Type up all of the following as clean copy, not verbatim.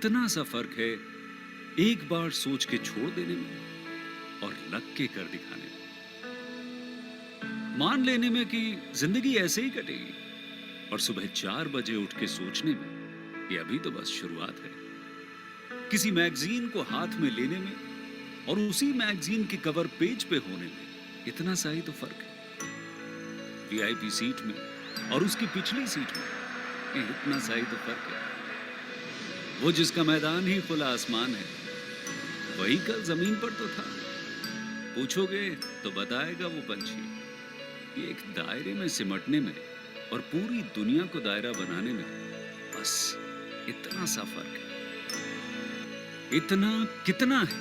इतना सा फर्क है एक बार सोच के छोड़ देने में और लग के कर दिखाने में। मान लेने में कि जिंदगी ऐसे ही कटेगी और सुबह 4 बजे उठ के सोचने में कि अभी तो बस शुरुआत है। किसी मैगजीन को हाथ में लेने में और उसी मैगजीन के कवर पेज पे होने में इतना सा ही तो फर्क है। वीआईपी सीट में और उसकी पिछली सीट में इतना सा ही तो फर्क है। वो जिसका मैदान ही खुला आसमान है वही कल जमीन पर तो था। पूछोगे तो बताएगा वो पंछी कि एक दायरे में सिमटने में और पूरी दुनिया को दायरा बनाने में बस इतना सा फर्क है। इतना कितना है?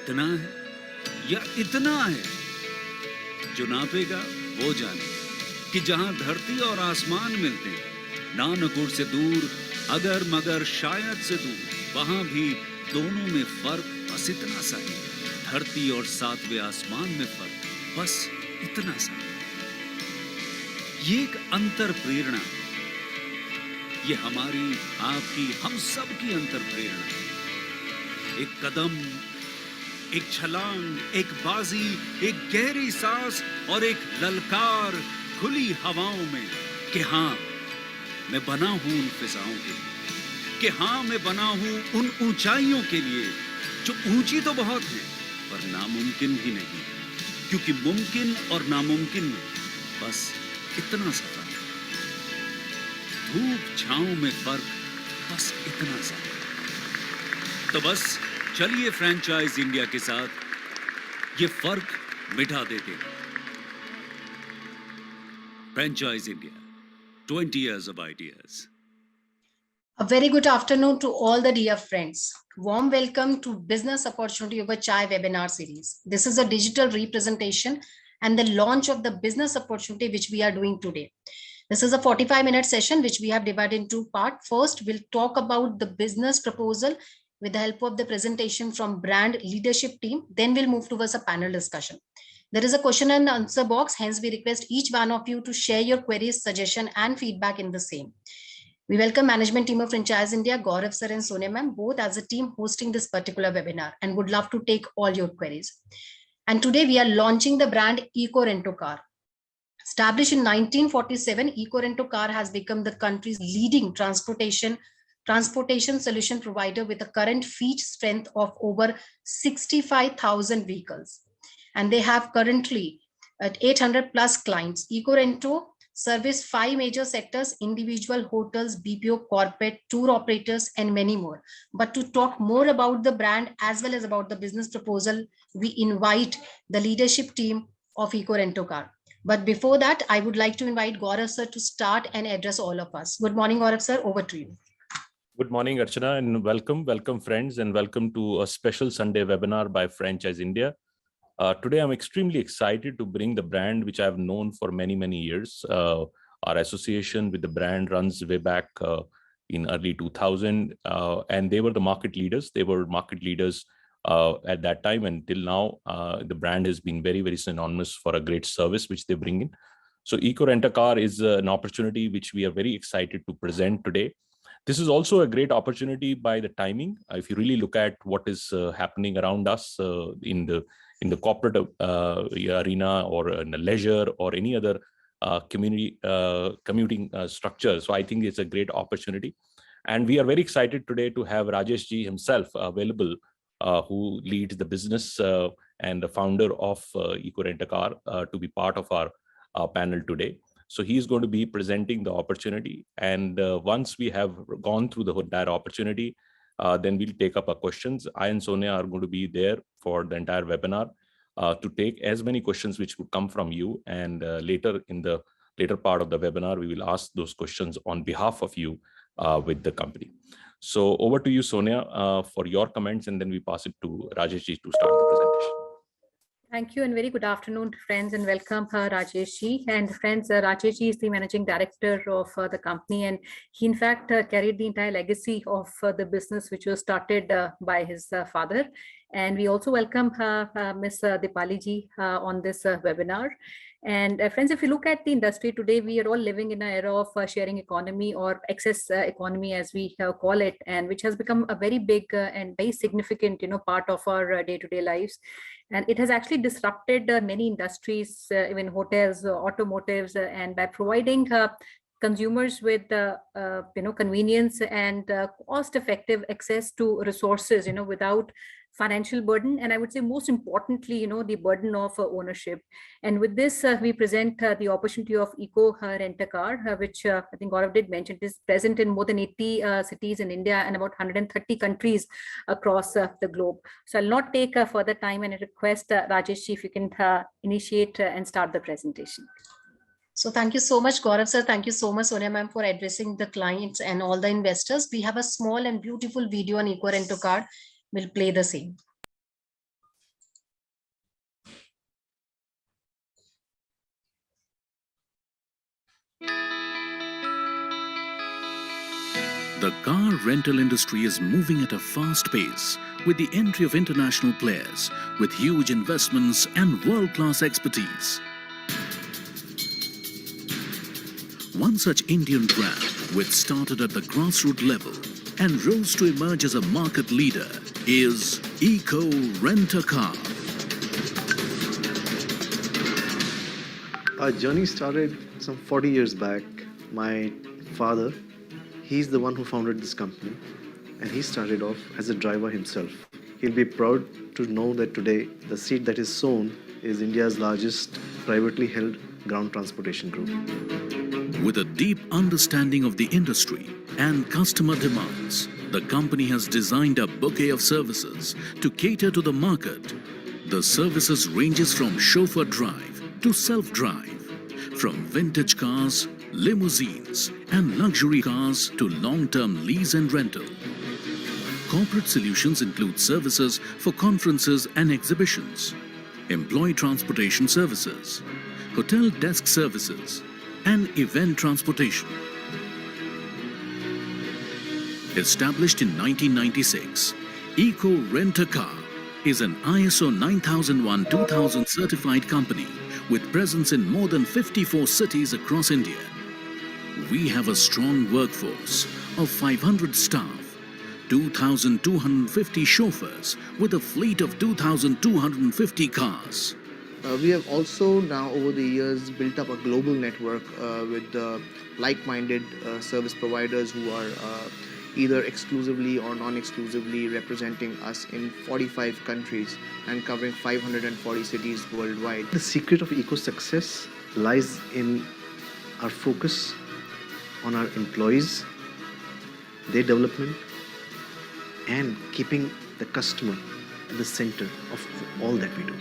इतना है या इतना है? जो नापेगा वो जाने कि जहां धरती और आसमान मिलते हैं, नानकुर से दूर, अगर मगर शायद से दूर, वहां भी दोनों में फर्क बस इतना सा है। धरती और 7वें आसमान में फर्क बस इतना सा। ये एक अंतर प्रेरणा है। ये हमारी, आपकी, हम सब की अंतर प्रेरणा है। एक कदम, एक छलांग, एक बाजी, एक गहरी सांस और एक ललकार खुली हवाओं में कि हाँ मैं बना हूं उन फिजाओं के लिए, कि हाँ मैं बना हूं उन ऊंचाइयों के लिए जो ऊंची तो बहुत है पर नामुमकिन भी नहीं, क्योंकि मुमकिन और नामुमकिन में बस इतना सा फर्क। धूप छांव में फर्क बस इतना सा। तो बस चलिए फ्रेंचाइज इंडिया के साथ ये फर्क मिटा देते हैं। Franchise India, 20 years of ideas. A very good afternoon to all the dear friends. Warm welcome to Business Opportunity Over Chai webinar series. This is a digital representation and the launch of the business opportunity which we are doing today. This is a 45-minute session which we have divided in 2 parts. First, we'll talk about the business proposal with the help of the presentation from brand leadership team. Then we'll move towards a panel discussion. There is a question and answer box. Hence, we request each one of you to share your queries, suggestion, and feedback in the same. We welcome management team of Franchise India, Gaurav sir and Sonia ma'am, both as a team hosting this particular webinar, and would love to take all your queries. And today we are launching the brand Eco Rento Car. Established in 1947, Eco Rento Car has become the country's leading transportation solution provider with a current fleet strength of over 65,000 vehicles. And they have currently at 800 plus clients. Eco Rento service 5 major sectors: individual, hotels, BPO, corporate, tour operators, and many more. But to talk more about the brand as well as about the business proposal, we invite the leadership team of Eco Rento Car. But before that, I would like to invite Gaurav sir to start and address all of us. Good morning, Gaurav sir, over to you. Good morning, Archana, and welcome friends, and welcome to a special Sunday webinar by Franchise India. Today, I'm extremely excited to bring the brand which I've known for many, many years. Our association with the brand runs way back in early 2000, and they were the market leaders. They were market leaders at that time, and till now, the brand has been very, very synonymous for a great service which they bring in. So Eco Rent-A-Car is an opportunity which we are very excited to present today. This is also a great opportunity by the timing. If you really look at what is happening around us in the corporate arena or in the leisure or any other commuting structure. So I think it's a great opportunity. And we are very excited today to have Rajesh ji himself available, who leads the business and the founder of Eco Rent-A-Car to be part of our panel today. So he's going to be presenting the opportunity. And once we have gone through the entire opportunity, then we'll take up our questions. I and Sonia are going to be there for the entire webinar to take as many questions which would come from you. And later in the later part of the webinar, we will ask those questions on behalf of you with the company. So over to you, Sonia, for your comments, and then we pass it to Rajesh ji to start the presentation. Thank you and very good afternoon, friends, and welcome Rajesh ji. And friends, Rajesh ji is the managing director of the company, and he in fact carried the entire legacy of the business which was started by his father. And we also welcome Ms. Dipali ji on this webinar. And friends, if you look at the industry today, we are all living in an era of sharing economy, or access economy, as we call it, and which has become a very big and very significant, part of our day-to-day lives. And it has actually disrupted many industries, even hotels, automotives, and by providing consumers with convenience and cost-effective access to resources, without financial burden, and I would say most importantly, the burden of ownership. And with this, we present the opportunity of Eco Rent-A-Car, which I think Gaurav did mention, is present in more than 80 cities in India and about 130 countries across the globe. So I'll not take further time, and I request Rajesh, if you can initiate and start the presentation. So thank you so much, Gaurav sir. Thank you so much, Sonia ma'am, for addressing the clients and all the investors. We have a small and beautiful video on Eco Rent-A-Car. We'll play the same. The car rental industry is moving at a fast pace with the entry of international players with huge investments and world-class expertise. One such Indian brand, which started at the grassroots level and rose to emerge as a market leader, is Eco Rent-A-Car. Our journey started some 40 years back. My father, he's the one who founded this company, and he started off as a driver himself. He'll be proud to know that today the seed that is sown is India's largest privately held ground transportation group. With a deep understanding of the industry and customer demands, the company has designed a bouquet of services to cater to the market. The services ranges from chauffeur drive to self-drive, from vintage cars, limousines and luxury cars to long-term lease and rental. Corporate solutions include services for conferences and exhibitions, employee transportation services, hotel desk services, and event transportation. Established in 1996, Eco Rent-A-Car is an ISO 9001-2000 certified company with presence in more than 54 cities across India. We have a strong workforce of 500 staff, 2,250 chauffeurs with a fleet of 2,250 cars. We have also now over the years built up a global network with like-minded service providers who are either exclusively or non-exclusively representing us in 45 countries and covering 540 cities worldwide. The secret of Eco's success lies in our focus on our employees, their development, and keeping the customer at the center of all that we do.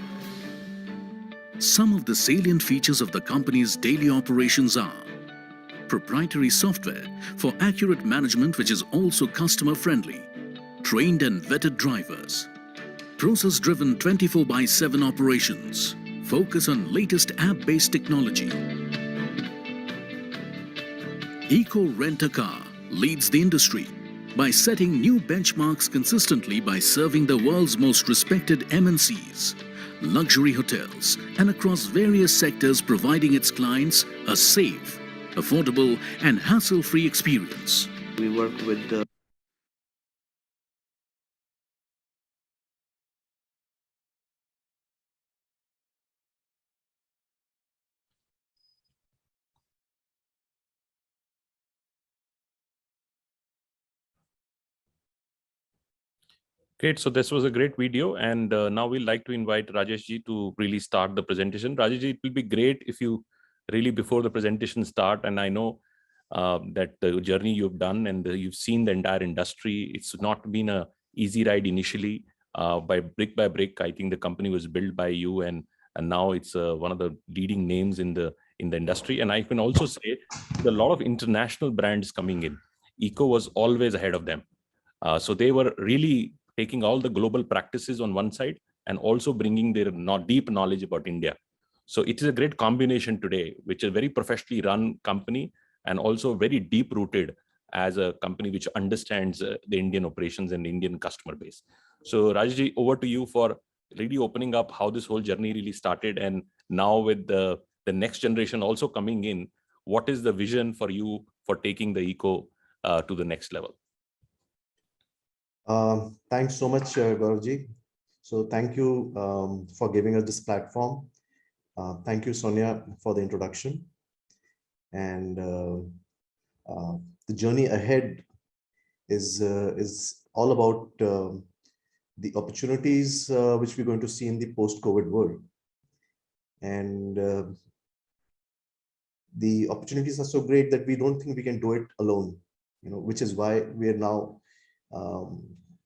Some of the salient features of the company's daily operations are proprietary software for accurate management, which is also customer friendly, trained and vetted drivers, process driven 24/7 operations, focus on latest app-based technology. Eco Rent-A-Car leads the industry by setting new benchmarks consistently by serving the world's most respected MNCs, luxury hotels, and across various sectors, providing its clients a safe, affordable, and hassle-free experience. We work with the Great. So this was a great video. And now we'd like to invite Rajesh ji to really start the presentation. Rajesh ji, it will be great if you really, before the presentation start, and I know that the journey you've done and you've seen the entire industry, it's not been a easy ride initially. By brick, I think the company was built by you, and now it's one of the leading names in the industry. And I can also say there are a lot of international brands coming in. Eco was always ahead of them. So they were really taking all the global practices on one side and also bringing their deep knowledge about India. So it is a great combination today, which is a very professionally run company and also very deep rooted as a company which understands the Indian operations and Indian customer base. So Rajji, over to you for really opening up how this whole journey really started. And now with the next generation also coming in, what is the vision for you for taking the eco to the next level? Thanks so much, Gauravji. So thank you for giving us this platform. Thank you, Sonia, for the introduction. And the journey ahead is all about the opportunities which we're going to see in the post-COVID world. And the opportunities are so great that we don't think we can do it alone, which is why we are now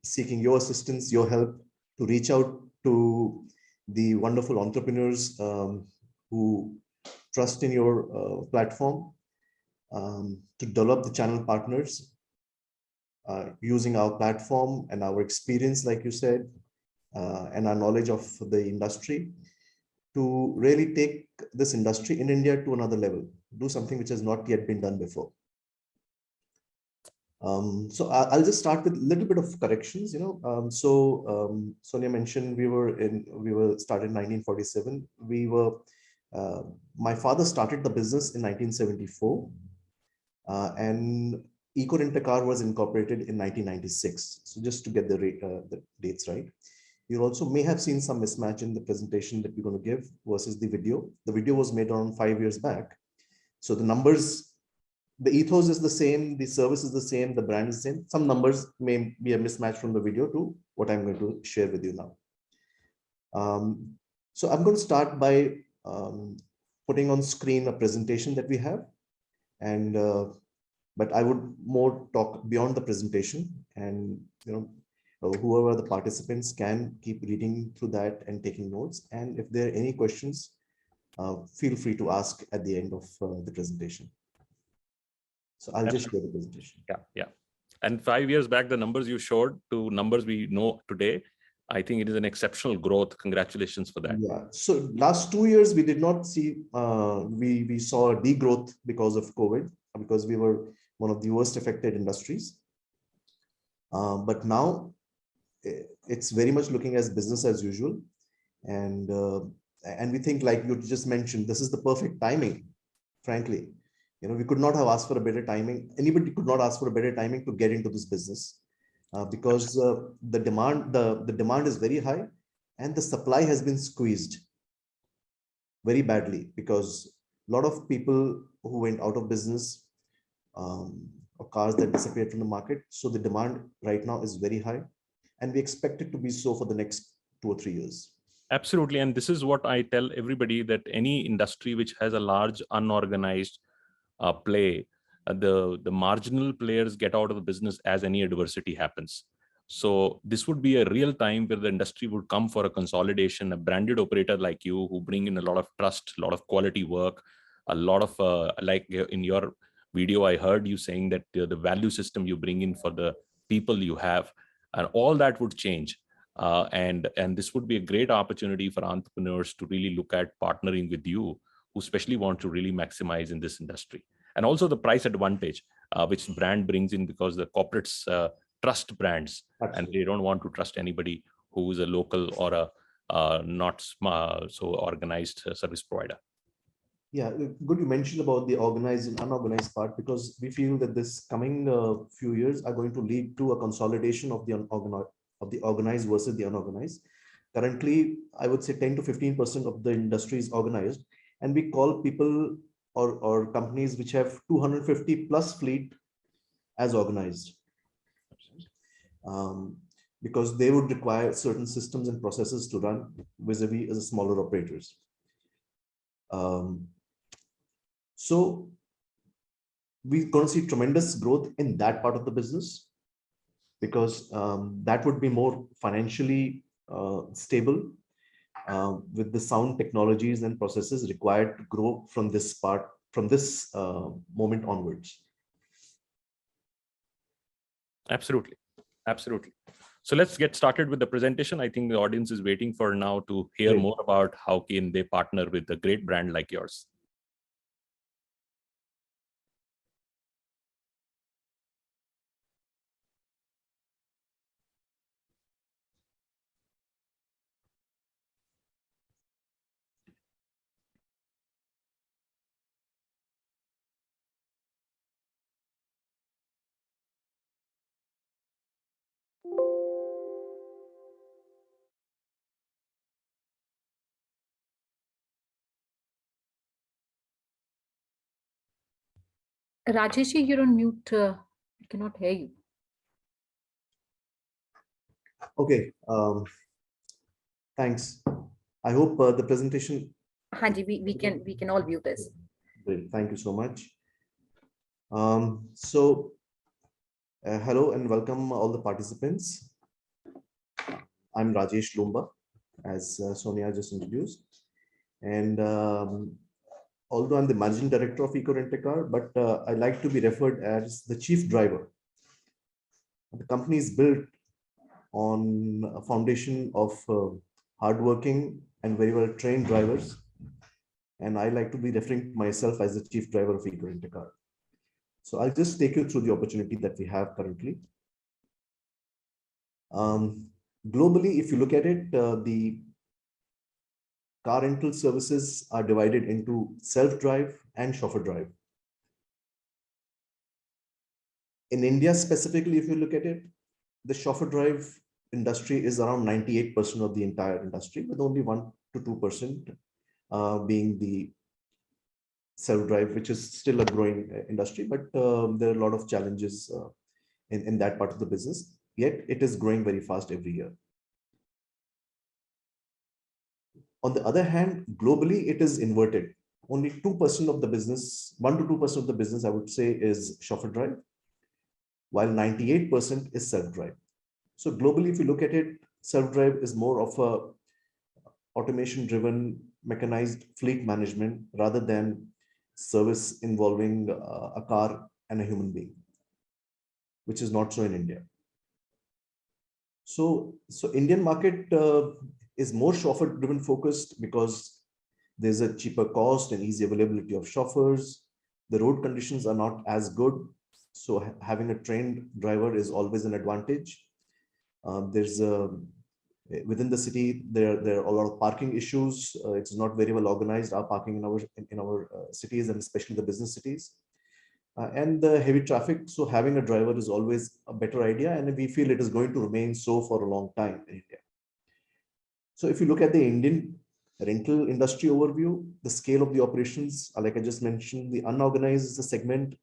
seeking your assistance, your help to reach out to the wonderful entrepreneurs who trust in your platform, to develop the channel partners using our platform and our experience, like you said, and our knowledge of the industry, to really take this industry in India to another level, do something which has not yet been done before. So I'll just start with a little bit of corrections. Sonia mentioned we were started in 1947. My father started the business in 1974, and Eco Rent-A-Car was incorporated in 1996. So just to get the dates right. You also may have seen some mismatch in the presentation that we're going to give versus the video. The video was made around 5 years back. So the numbers, the ethos is the same, the service is the same, the brand is the same. Some numbers may be a mismatch from the video to what I'm going to share with you now. So I'm going to start by putting on screen a presentation that we have. And but I would more talk beyond the presentation, and whoever the participants can keep reading through that and taking notes. And if there are any questions, feel free to ask at the end of the presentation. So I'll just share the presentation. Yeah. And 5 years back, the numbers you showed to numbers we know today, I think it is an exceptional growth. Congratulations for that. Yeah. So last 2 years, we did not see, we saw a degrowth because of COVID, because we were one of the worst affected industries. But now it's very much looking as business as usual. And we think, like you just mentioned, this is the perfect timing, frankly. We could not have asked for a better timing. Anybody could not ask for a better timing to get into this business because the demand is very high and the supply has been squeezed very badly because a lot of people who went out of business or cars that disappeared from the market. So the demand right now is very high, and we expect it to be so for the next 2 or 3 years. Absolutely. And this is what I tell everybody, that any industry which has a large unorganized play, the marginal players get out of the business as any adversity happens. So this would be a real time where the industry would come for a consolidation, a branded operator like you who bring in a lot of trust, a lot of quality work, a lot of like in your video, I heard you saying that the value system you bring in for the people you have, and all that would change. And this would be a great opportunity for entrepreneurs to really look at partnering with you, who especially want to really maximize in this industry. And also the price advantage, which brand brings in, because the corporates trust brands. Absolutely. And they don't want to trust anybody who is a local or a not so organized service provider. Yeah, good you mentioned about the organized and unorganized part, because we feel that this coming few years are going to lead to a consolidation of the organized versus the unorganized. Currently, I would say 10 to 15% of the industry is organized, and we call people or companies which have 250 plus fleet as organized, because they would require certain systems and processes to run vis-a-vis as smaller operators. So we're going to see tremendous growth in that part of the business, because that would be more financially stable with the sound technologies and processes required to grow from this moment onwards. Absolutely. Absolutely. So let's get started with the presentation. I think the audience is waiting for now to hear more about how can they partner with a great brand like yours. Rajesh, you're on mute. I cannot hear you. Okay, thanks. I hope the presentation. Hanji, we can all view this. Great, thank you so much. Hello and welcome all the participants. I'm Rajesh Lumba, as Sonia just introduced. And although I'm the managing director of Eco Rent-A-Car, but I like to be referred as the chief driver. The company is built on a foundation of hardworking and very well trained drivers. And I like to be referring to myself as the chief driver of Eco Rent-A-Car. So I'll just take you through the opportunity that we have currently. Globally, if you look at it, the car rental services are divided into self-drive and chauffeur drive. In India specifically, if you look at it, the chauffeur drive industry is around 98% of the entire industry, with only 1 to 2% being the self-drive, which is still a growing industry, but there are a lot of challenges in that part of the business, yet it is growing very fast every year. On the other hand, globally, it is inverted. Only 2% of the business, 1 to 2% of the business, I would say, is chauffeur drive, while 98% is self-drive. So globally, if you look at it, self-drive is more of a automation-driven, mechanized fleet management rather than service involving a car and a human being, which is not so in India. So Indian market is more chauffeur-driven focused because there's a cheaper cost and easy availability of chauffeurs. The road conditions are not as good, so having a trained driver is always an advantage. Within the city, there are a lot of parking issues. It's not very well organized, our parking in our cities, and especially the business cities. And the heavy traffic. So having a driver is always a better idea, and we feel it is going to remain so for a long time in India. So if you look at the Indian rental industry overview, the scale of the operations, like I just mentioned, the unorganized segment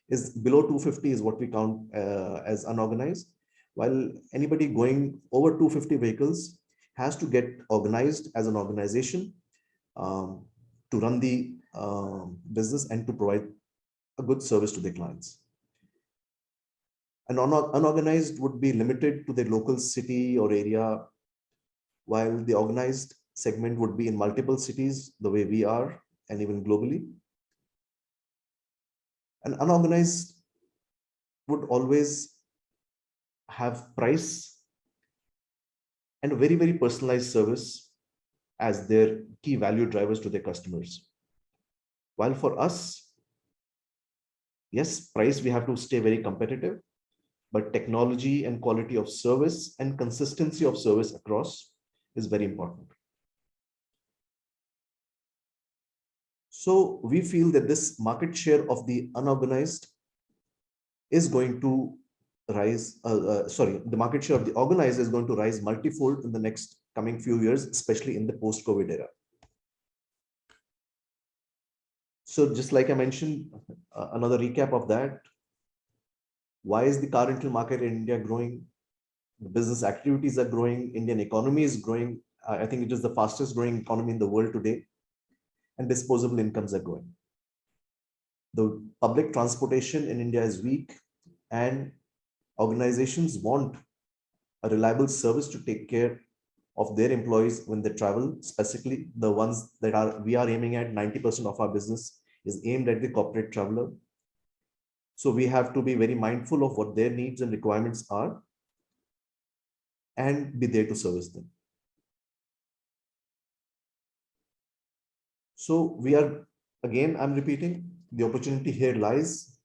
is below 250 is what we count as unorganized, while anybody going over 250 vehicles has to get organized as an organization to run the business and to provide a good service to their clients. An unorganized would be limited to the local city or area, while the organized segment would be in multiple cities, the way we are, and even globally. An unorganized would always have price and a very, very personalized service as their key value drivers to their customers. While for us, yes, price, we have to stay very competitive, but technology and quality of service and consistency of service across is very important. So we feel that this market share of the unorganized is going to rise, the market share of the organized is going to rise multifold in the next coming few years, especially in the post-COVID era. So just like I mentioned, another recap of that. Why is the car rental market in India growing? The business activities are growing. Indian economy is growing. I think it is the fastest growing economy in the world today. And disposable incomes are growing. The public transportation in India is weak, and organizations want a reliable service to take care of their employees when they travel, specifically the ones that we are aiming at. 90% of our business is aimed at the corporate traveler. So we have to be very mindful of what their needs and requirements are and be there to service them. So we are, again, I'm repeating, the opportunity here lies,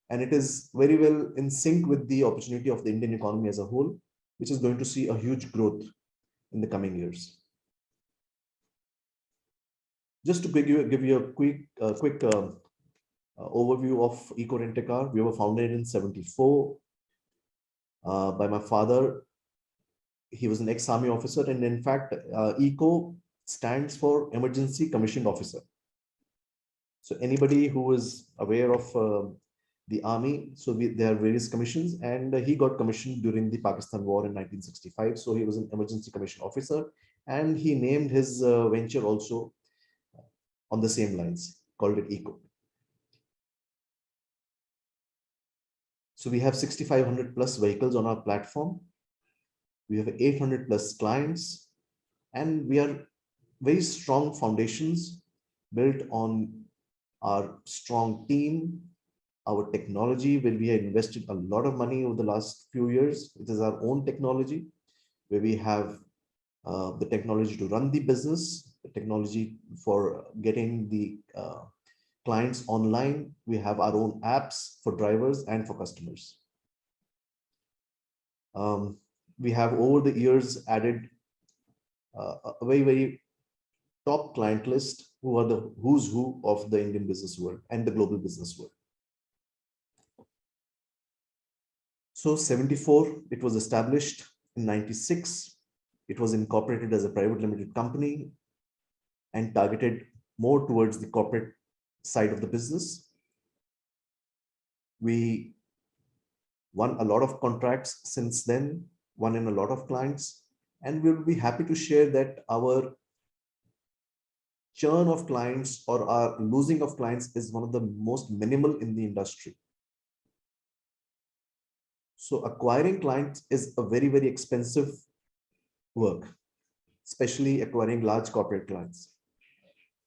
and it is very well in sync with the opportunity of the Indian economy as a whole, which is going to see a huge growth in the coming years. Just to give you a quick overview of Eco Rent-A-Car, we were founded in 1974 by my father. He was an ex-army officer, and in fact, Eco stands for Emergency Commissioned Officer. So anybody who is aware of the army. So there are various commissions, and he got commissioned during the Pakistan war in 1965. So he was an emergency commission officer, and he named his venture also on the same lines, called it Eco. So we have 6,500 plus vehicles on our platform. We have 800 plus clients, and we are very strong foundations built on our strong team, our technology, where we have invested a lot of money over the last few years. It is our own technology, where we have the technology to run the business, the technology for getting the clients online. We have our own apps for drivers and for customers. We have over the years added a very, very top client list who are the who's who of the Indian business world and the global business world. So 74, it was established in 96. It was incorporated as a private limited company and targeted more towards the corporate side of the business. We won a lot of contracts since then, won in a lot of clients, and we'll be happy to share that our churn of clients or our losing of clients is one of the most minimal in the industry. So acquiring clients is a very, very expensive work, especially acquiring large corporate clients.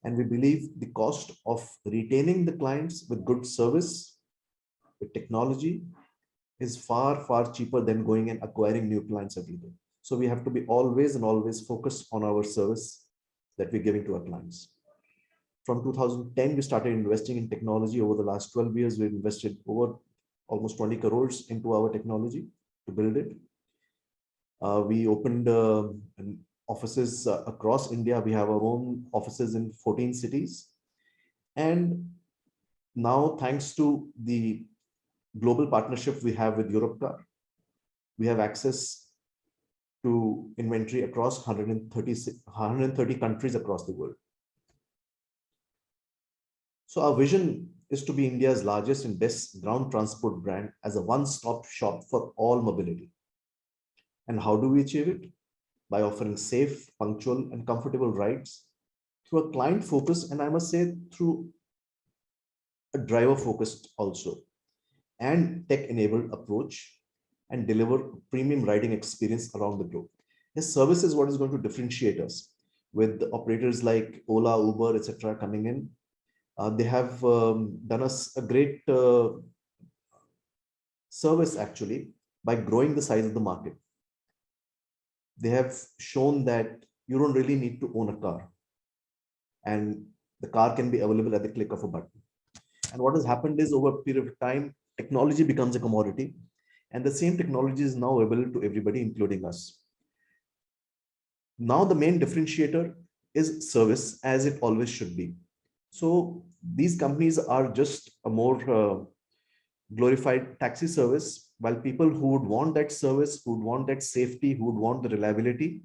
And we believe the cost of retaining the clients with good service, with technology, is far, far cheaper than going and acquiring new clients every day. So we have to be always and always focused on our service that we're giving to our clients. From 2010, we started investing in technology. Over the last 12 years, we've invested over almost 20 crores into our technology to build it. We opened offices across India. We have our own offices in 14 cities. And now, thanks to the global partnership we have with Europcar, we have access to inventory across 130 countries across the world. So our vision is to be India's largest and best ground transport brand as a one-stop shop for all mobility. And how do we achieve it? By offering safe, punctual, and comfortable rides through a client focus, and I must say through a driver focused also, and tech-enabled approach, and deliver premium riding experience around the globe. This service is what is going to differentiate us with operators like Ola, Uber, etc. coming in. They have done us a great service actually by growing the size of the market. They have shown that you don't really need to own a car, and the car can be available at the click of a button. And what has happened is, over a period of time, technology becomes a commodity, and the same technology is now available to everybody, including us. Now the main differentiator is service, as it always should be. So these companies are just a more glorified taxi service, while people who would want that service, who would want that safety, who would want the reliability,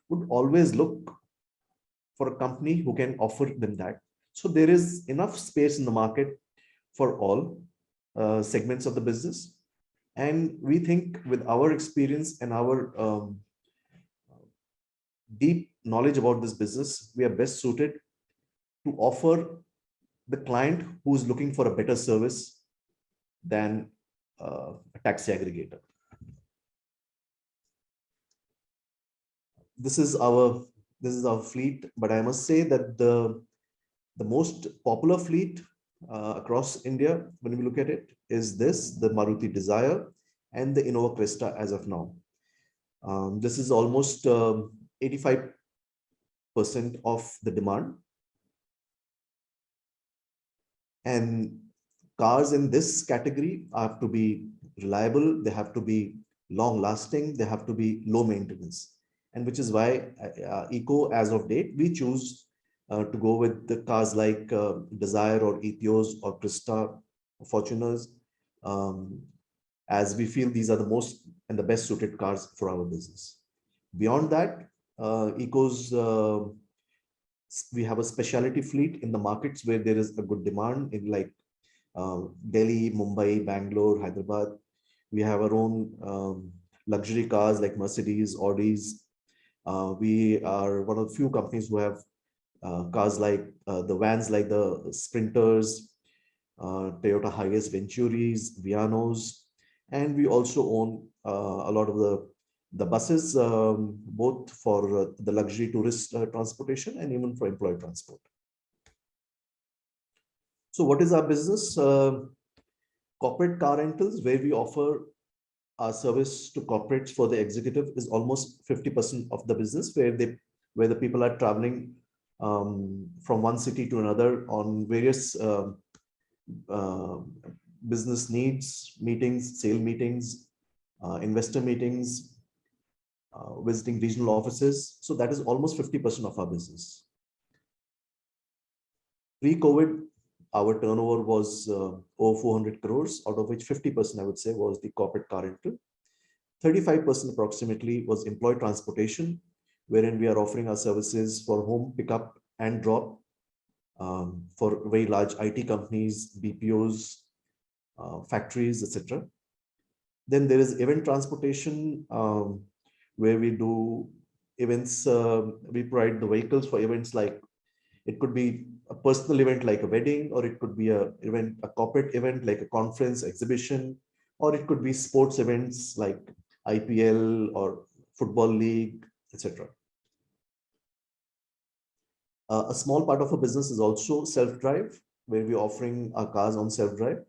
would always look for a company who can offer them that. So there is enough space in the market for all segments of the business. And we think with our experience and our deep knowledge about this business, we are best suited to offer the client who is looking for a better service than a taxi aggregator. This is our fleet, but I must say that the most popular fleet across India, when we look at it, is the Maruti Dzire and the Innova Cresta as of now. This is almost 85% of the demand. And cars in this category have to be reliable, they have to be long lasting, they have to be low maintenance. And which is why Eco, as of date, we choose to go with the cars like Dzire or Etios or Cresta, Fortuners, as we feel these are the most and the best suited cars for our business. Beyond that, Eco's we have a specialty fleet in the markets where there is a good demand in like Delhi, Mumbai, Bangalore, Hyderabad. We have our own luxury cars like Mercedes, Audis. We are one of the few companies who have cars like the vans like the Sprinters, Toyota Hiace Venturis, Vianos, and we also own a lot of the buses, both for the luxury tourist transportation and even for employee transport. So what is our business? Corporate car rentals, where we offer our service to corporates for the executive, is almost 50% of the business, where the people are traveling from one city to another on various uh, business needs, meetings, sale meetings, investor meetings, visiting regional offices. So that is almost 50% of our business. Pre-COVID, our turnover was over 400 crores, out of which 50%, I would say, was the corporate car rental. 35% approximately was employee transportation, wherein we are offering our services for home pickup and drop for very large IT companies, BPOs, factories, etc. Then there is event transportation, where we do events. We provide the vehicles for events like, it could be a personal event like a wedding, or it could be a corporate event like a conference, exhibition, or it could be sports events like IPL or football league, etc. A small part of our business is also self-drive, where we're offering our cars on self-drive.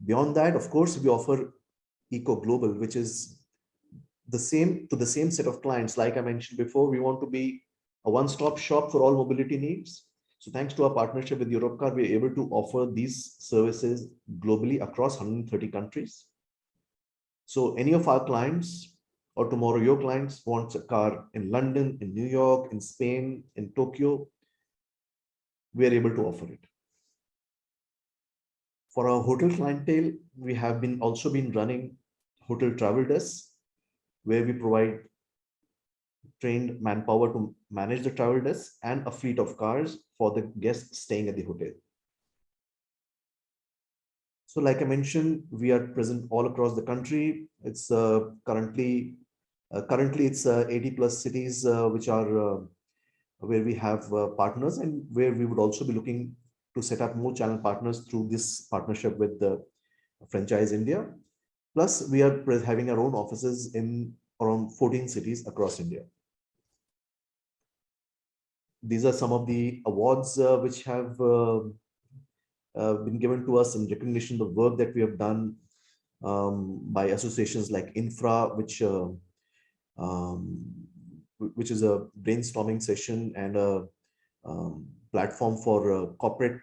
Beyond that, of course, we offer Eco Global, which is the same set of clients. Like I mentioned before, we want to be a one-stop shop for all mobility needs. So thanks to our partnership with Europcar, we are able to offer these services globally across 130 countries. So any of our clients, or tomorrow your clients, wants a car in London, in New York, in Spain, in Tokyo, we are able to offer it. For our hotel clientele, we have also been running hotel travel desks, where we provide trained manpower to manage the travel desk and a fleet of cars for the guests staying at the hotel. So like I mentioned, we are present all across the country. It's currently it's 80 plus cities which are where we have partners, and where we would also be looking to set up more channel partners through this partnership with the Franchise India. Plus, we are having our own offices in around 14 cities across India. These are some of the awards which have been given to us in recognition of the work that we have done by associations like Infra, which is a brainstorming session and a platform for corporate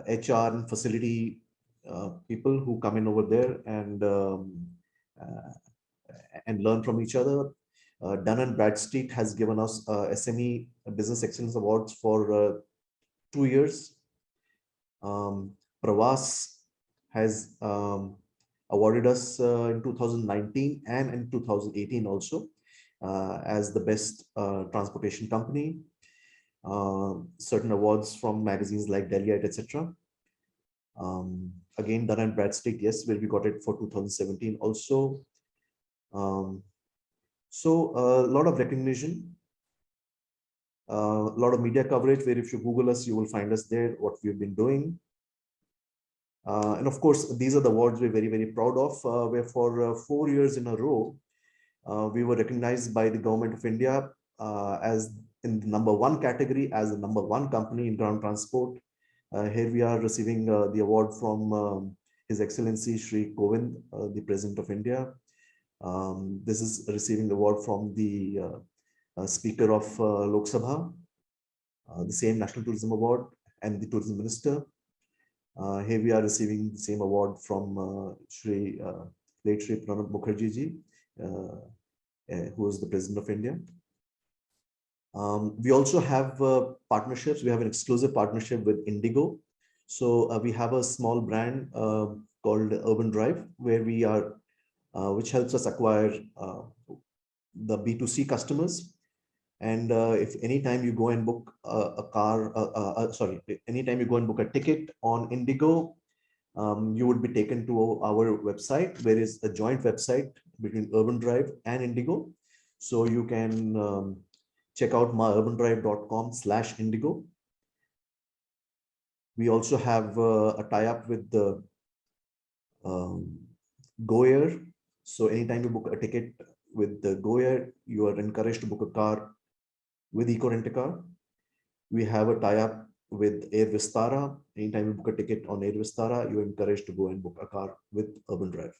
HR and facility people who come in over there and learn from each other. Dun & Bradstreet has given us SME Business Excellence Awards for 2 years. Pravas has awarded us in 2019 and in 2018 also as the best transportation company. Certain awards from magazines like Delhiite, etc. Again, Dun & Bradstreet, yes, where we got it for 2017 also. So a lot of recognition, a lot of media coverage, where if you Google us, you will find us there, what we've been doing. And of course, these are the awards we're very, very proud of, where for 4 years in a row, we were recognized by the Government of India as in the #1 category, as the #1 company in ground transport. Here we are receiving the award from His Excellency Shri Kovind, the President of India. This is receiving the award from the Speaker of Lok Sabha, the same National Tourism Award, and the Tourism Minister. Here we are receiving the same award from late Shri Pranab Mukherjee ji, who is the President of India. We also have partnerships. We have an exclusive partnership with Indigo. So we have a small brand called Urban Drive, where we are, which helps us acquire the B2C customers. And if anytime you go and book anytime you go and book a ticket on Indigo, you would be taken to our website. There is a joint website between Urban Drive and Indigo. So you can check out myurbandrive.com/Indigo. We also have a tie-up with the GoAir. So anytime you book a ticket with the GoAir, you are encouraged to book a car with Eco Rent a Car. We have a tie-up with Air Vistara. Anytime you book a ticket on Air Vistara, you're encouraged to go and book a car with Urban Drive.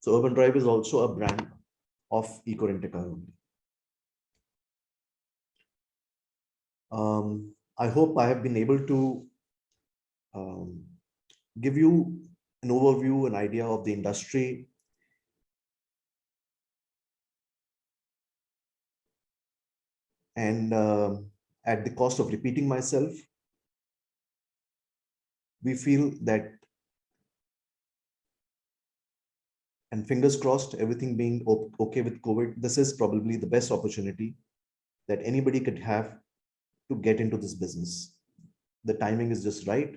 So Urban Drive is also a brand of Eco Rent a Car only. I hope I have been able to give you an overview, an idea of the industry. And at the cost of repeating myself, we feel that, and fingers crossed, everything being okay with COVID, this is probably the best opportunity that anybody could have to get into this business. The timing is just right.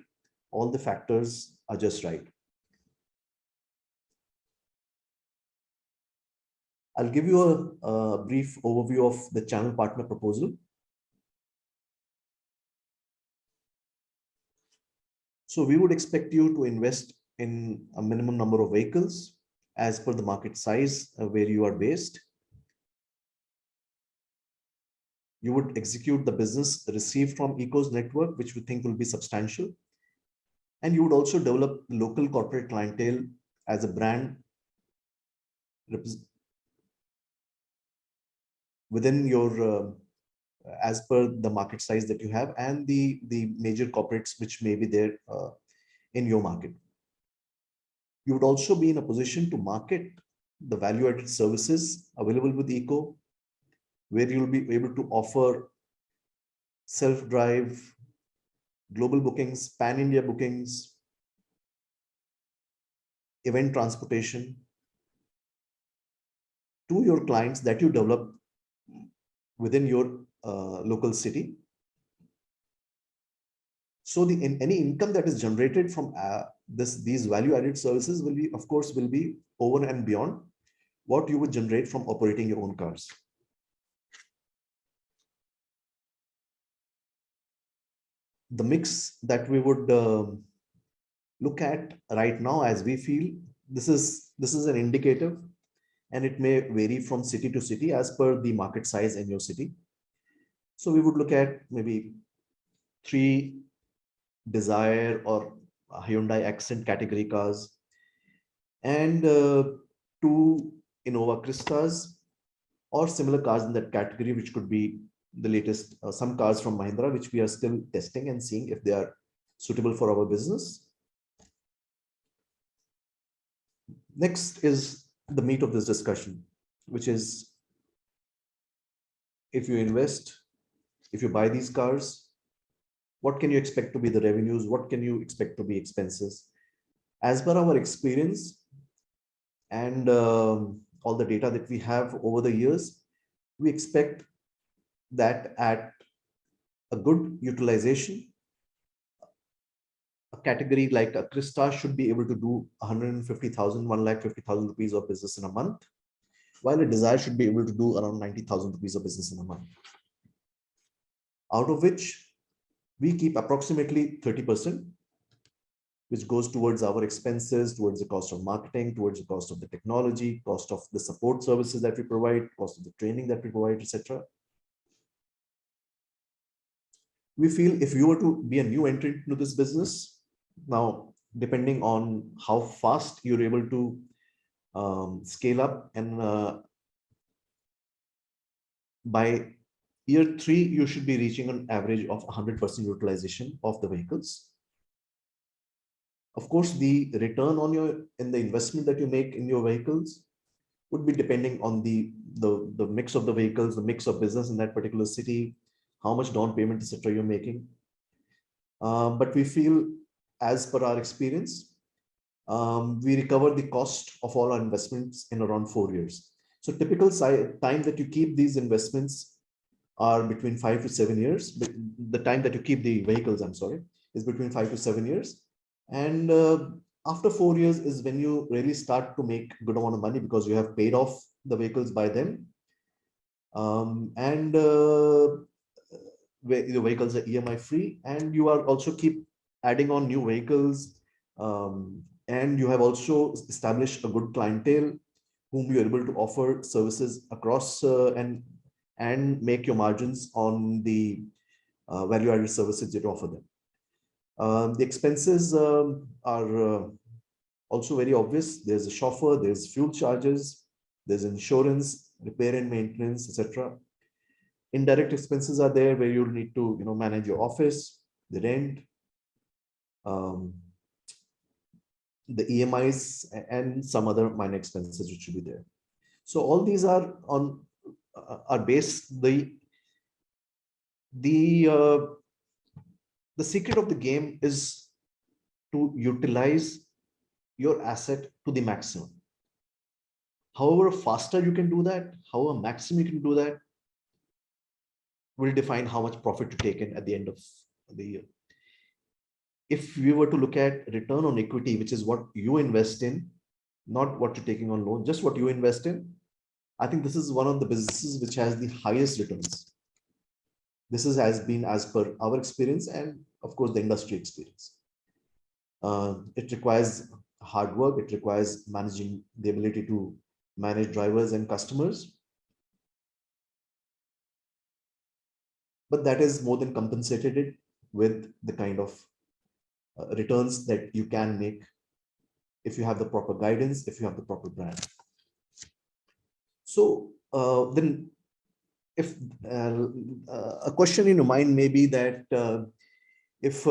All the factors are just right. I'll give you a brief overview of the channel partner proposal. So we would expect you to invest in a minimum number of vehicles as per the market size where you are based. You would execute the business received from Eco's network, which we think will be substantial. And you would also develop local corporate clientele as a brand within your, as per the market size that you have and the major corporates which may be there in your market. You would also be in a position to market the value-added services available with Eco, where you'll be able to offer self-drive, global bookings, pan-India bookings, event transportation to your clients that you develop within your local city. So any income that is generated from these value-added services will be, of course, will be over and beyond what you would generate from operating your own cars. The mix that we would look at right now, as we feel, this is an indicative, and it may vary from city to city as per the market size in your city. So we would look at maybe 3 Desire or Hyundai Accent category cars and 2 Innova Cristas or similar cars in that category, which could be the latest, some cars from Mahindra, which we are still testing and seeing if they are suitable for our business. Next is the meat of this discussion, which is if you invest, if you buy these cars, what can you expect to be the revenues? What can you expect to be expenses? As per our experience and all the data that we have over the years, we expect that at a good utilization, a category like a Crista should be able to do 150,000, 1,50,000 rupees of business in a month, while a Desire should be able to do around 90,000 rupees of business in a month. Out of which we keep approximately 30%, which goes towards our expenses, towards the cost of marketing, towards the cost of the technology, cost of the support services that we provide, cost of the training that we provide, etc. We feel if you were to be a new entrant into this business, now, depending on how fast you're able to scale up, and by year 3, you should be reaching an average of 100% utilization of the vehicles. Of course, the return on in the investment that you make in your vehicles would be depending on the mix of the vehicles, the mix of business in that particular city, how much down payment, etc. you're making. But we feel, as per our experience, we recover the cost of all our investments in around 4 years. So typical time that you keep these investments are between 5 to 7 years. But the time that you keep the vehicles, I'm sorry, is between 5 to 7 years. And after 4 years is when you really start to make good amount of money because you have paid off the vehicles by then. And the vehicles are EMI free, and you are also keep adding on new vehicles. And you have also established a good clientele whom you're able to offer services across and make your margins on the value-added services that you offer them. The expenses are also very obvious. There's a chauffeur, there's fuel charges, there's insurance, repair and maintenance, etc. Indirect expenses are there where you'll need to manage your office, the rent, the EMIs, and some other minor expenses which should be there. So all these are based the secret of the game is to utilize your asset to the maximum. However faster you can do that, however maximum you can do that, will define how much profit to take in at the end of the year. If we were to look at return on equity, which is what you invest in, not what you're taking on loan, just what you invest in, I think this is one of the businesses which has the highest returns. This has been as per our experience and of course the industry experience. It requires hard work. It requires managing the ability to manage drivers and customers. But that is more than compensated with the kind of returns that you can make if you have the proper guidance, if you have the proper brand. So then if a question in your mind may be that if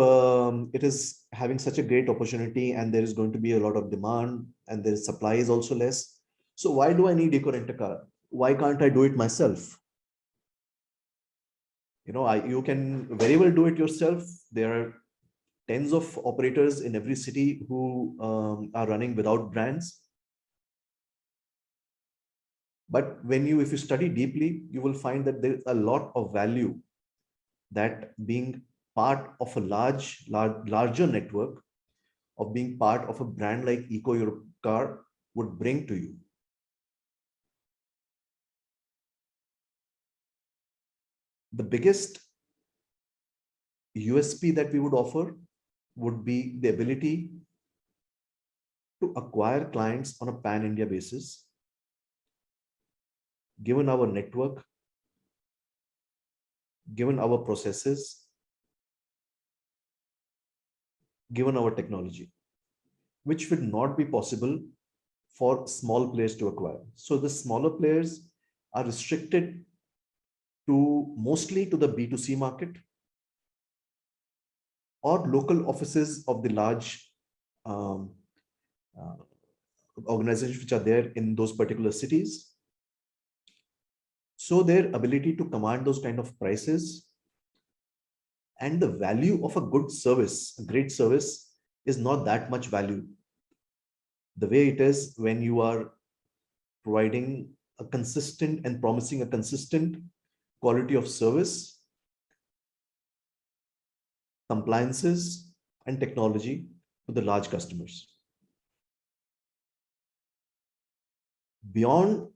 it is having such a great opportunity and there is going to be a lot of demand and the supply is also less, so why do I need eco-rent-a-car? Why can't I do it myself? You can very well do it yourself. There are tens of operators in every city who are running without brands. But if you study deeply, you will find that there's a lot of value that being part of a larger network, of being part of a brand like Eco Your Car would bring to you. The biggest USP that we would offer would be the ability to acquire clients on a pan-India basis, given our network, given our processes, given our technology, which would not be possible for small players to acquire. So the smaller players are restricted mostly to the B2C market or local offices of the large organizations which are there in those particular cities. So their ability to command those kind of prices and the value of a good service, a great service, is not that much value. The way it is when you are providing a consistent and promising a consistent quality of service, compliances, and technology to the large customers. Beyond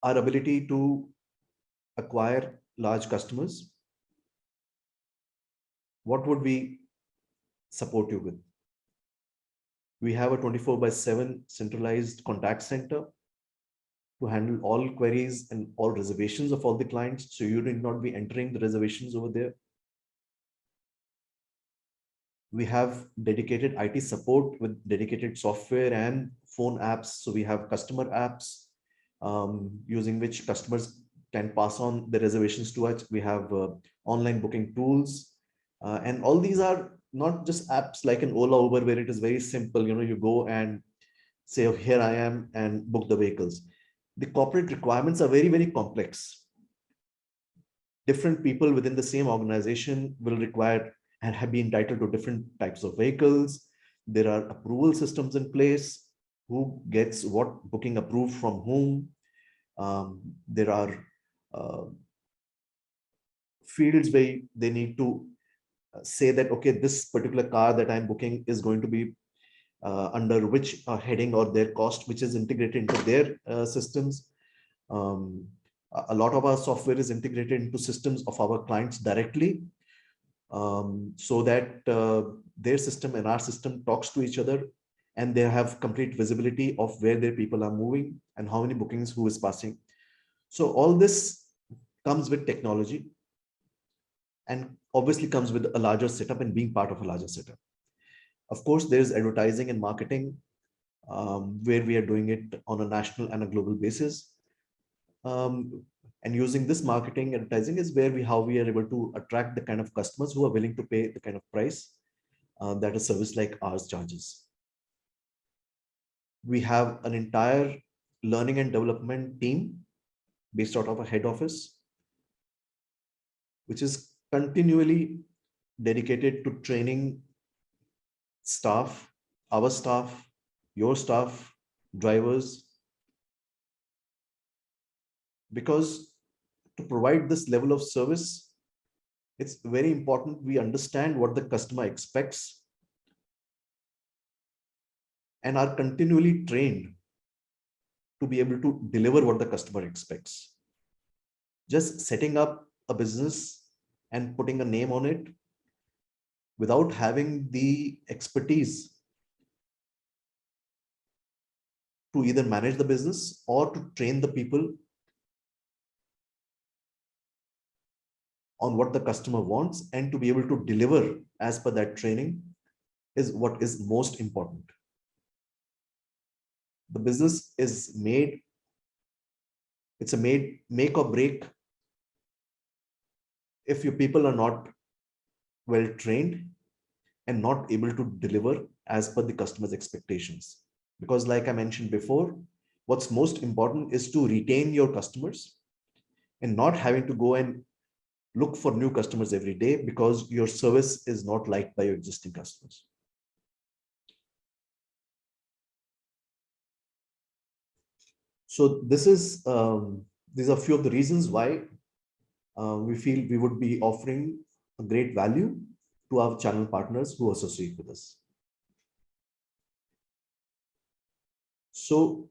our ability to acquire large customers, what would we support you with? We have a 24/7 centralized contact center to handle all queries and all reservations of all the clients. So you need not be entering the reservations over there. We have dedicated IT support with dedicated software and phone apps. So we have customer apps using which customers can pass on the reservations to us. We have online booking tools. And all these are not just apps like an Ola, Uber, where it is very simple. You go and say, oh, here I am, and book the vehicles. The corporate requirements are very, very complex. Different people within the same organization will require and have been entitled to different types of vehicles. There are approval systems in place. Who gets what booking approved from whom? There are fields where they need to say that, okay, this particular car that I'm booking is going to be under which heading or their cost, which is integrated into their systems. A lot of our software is integrated into systems of our clients directly, so that their system and our system talks to each other, and they have complete visibility of where their people are moving and how many bookings who is passing. So all this comes with technology, and obviously comes with a larger setup and being part of a larger setup. Of course, there's advertising and marketing, where we are doing it on a national and a global basis. And using this marketing advertising is where how we are able to attract the kind of customers who are willing to pay the kind of price that a service like ours charges. We have an entire learning and development team based out of a head office, which is continually dedicated to training staff, our staff, your staff, drivers, because to provide this level of service, it's very important we understand what the customer expects and are continually trained to be able to deliver what the customer expects. Just setting up a business and putting a name on it without having the expertise to either manage the business or to train the people on what the customer wants and to be able to deliver as per that training is what is most important. The business is made, it's a make or break if your people are not well trained and not able to deliver as per the customer's expectations. Because like I mentioned before, what's most important is to retain your customers and not having to go and look for new customers every day because your service is not liked by your existing customers. So this is these are a few of the reasons why we feel we would be offering a great value to our channel partners who associate with us. So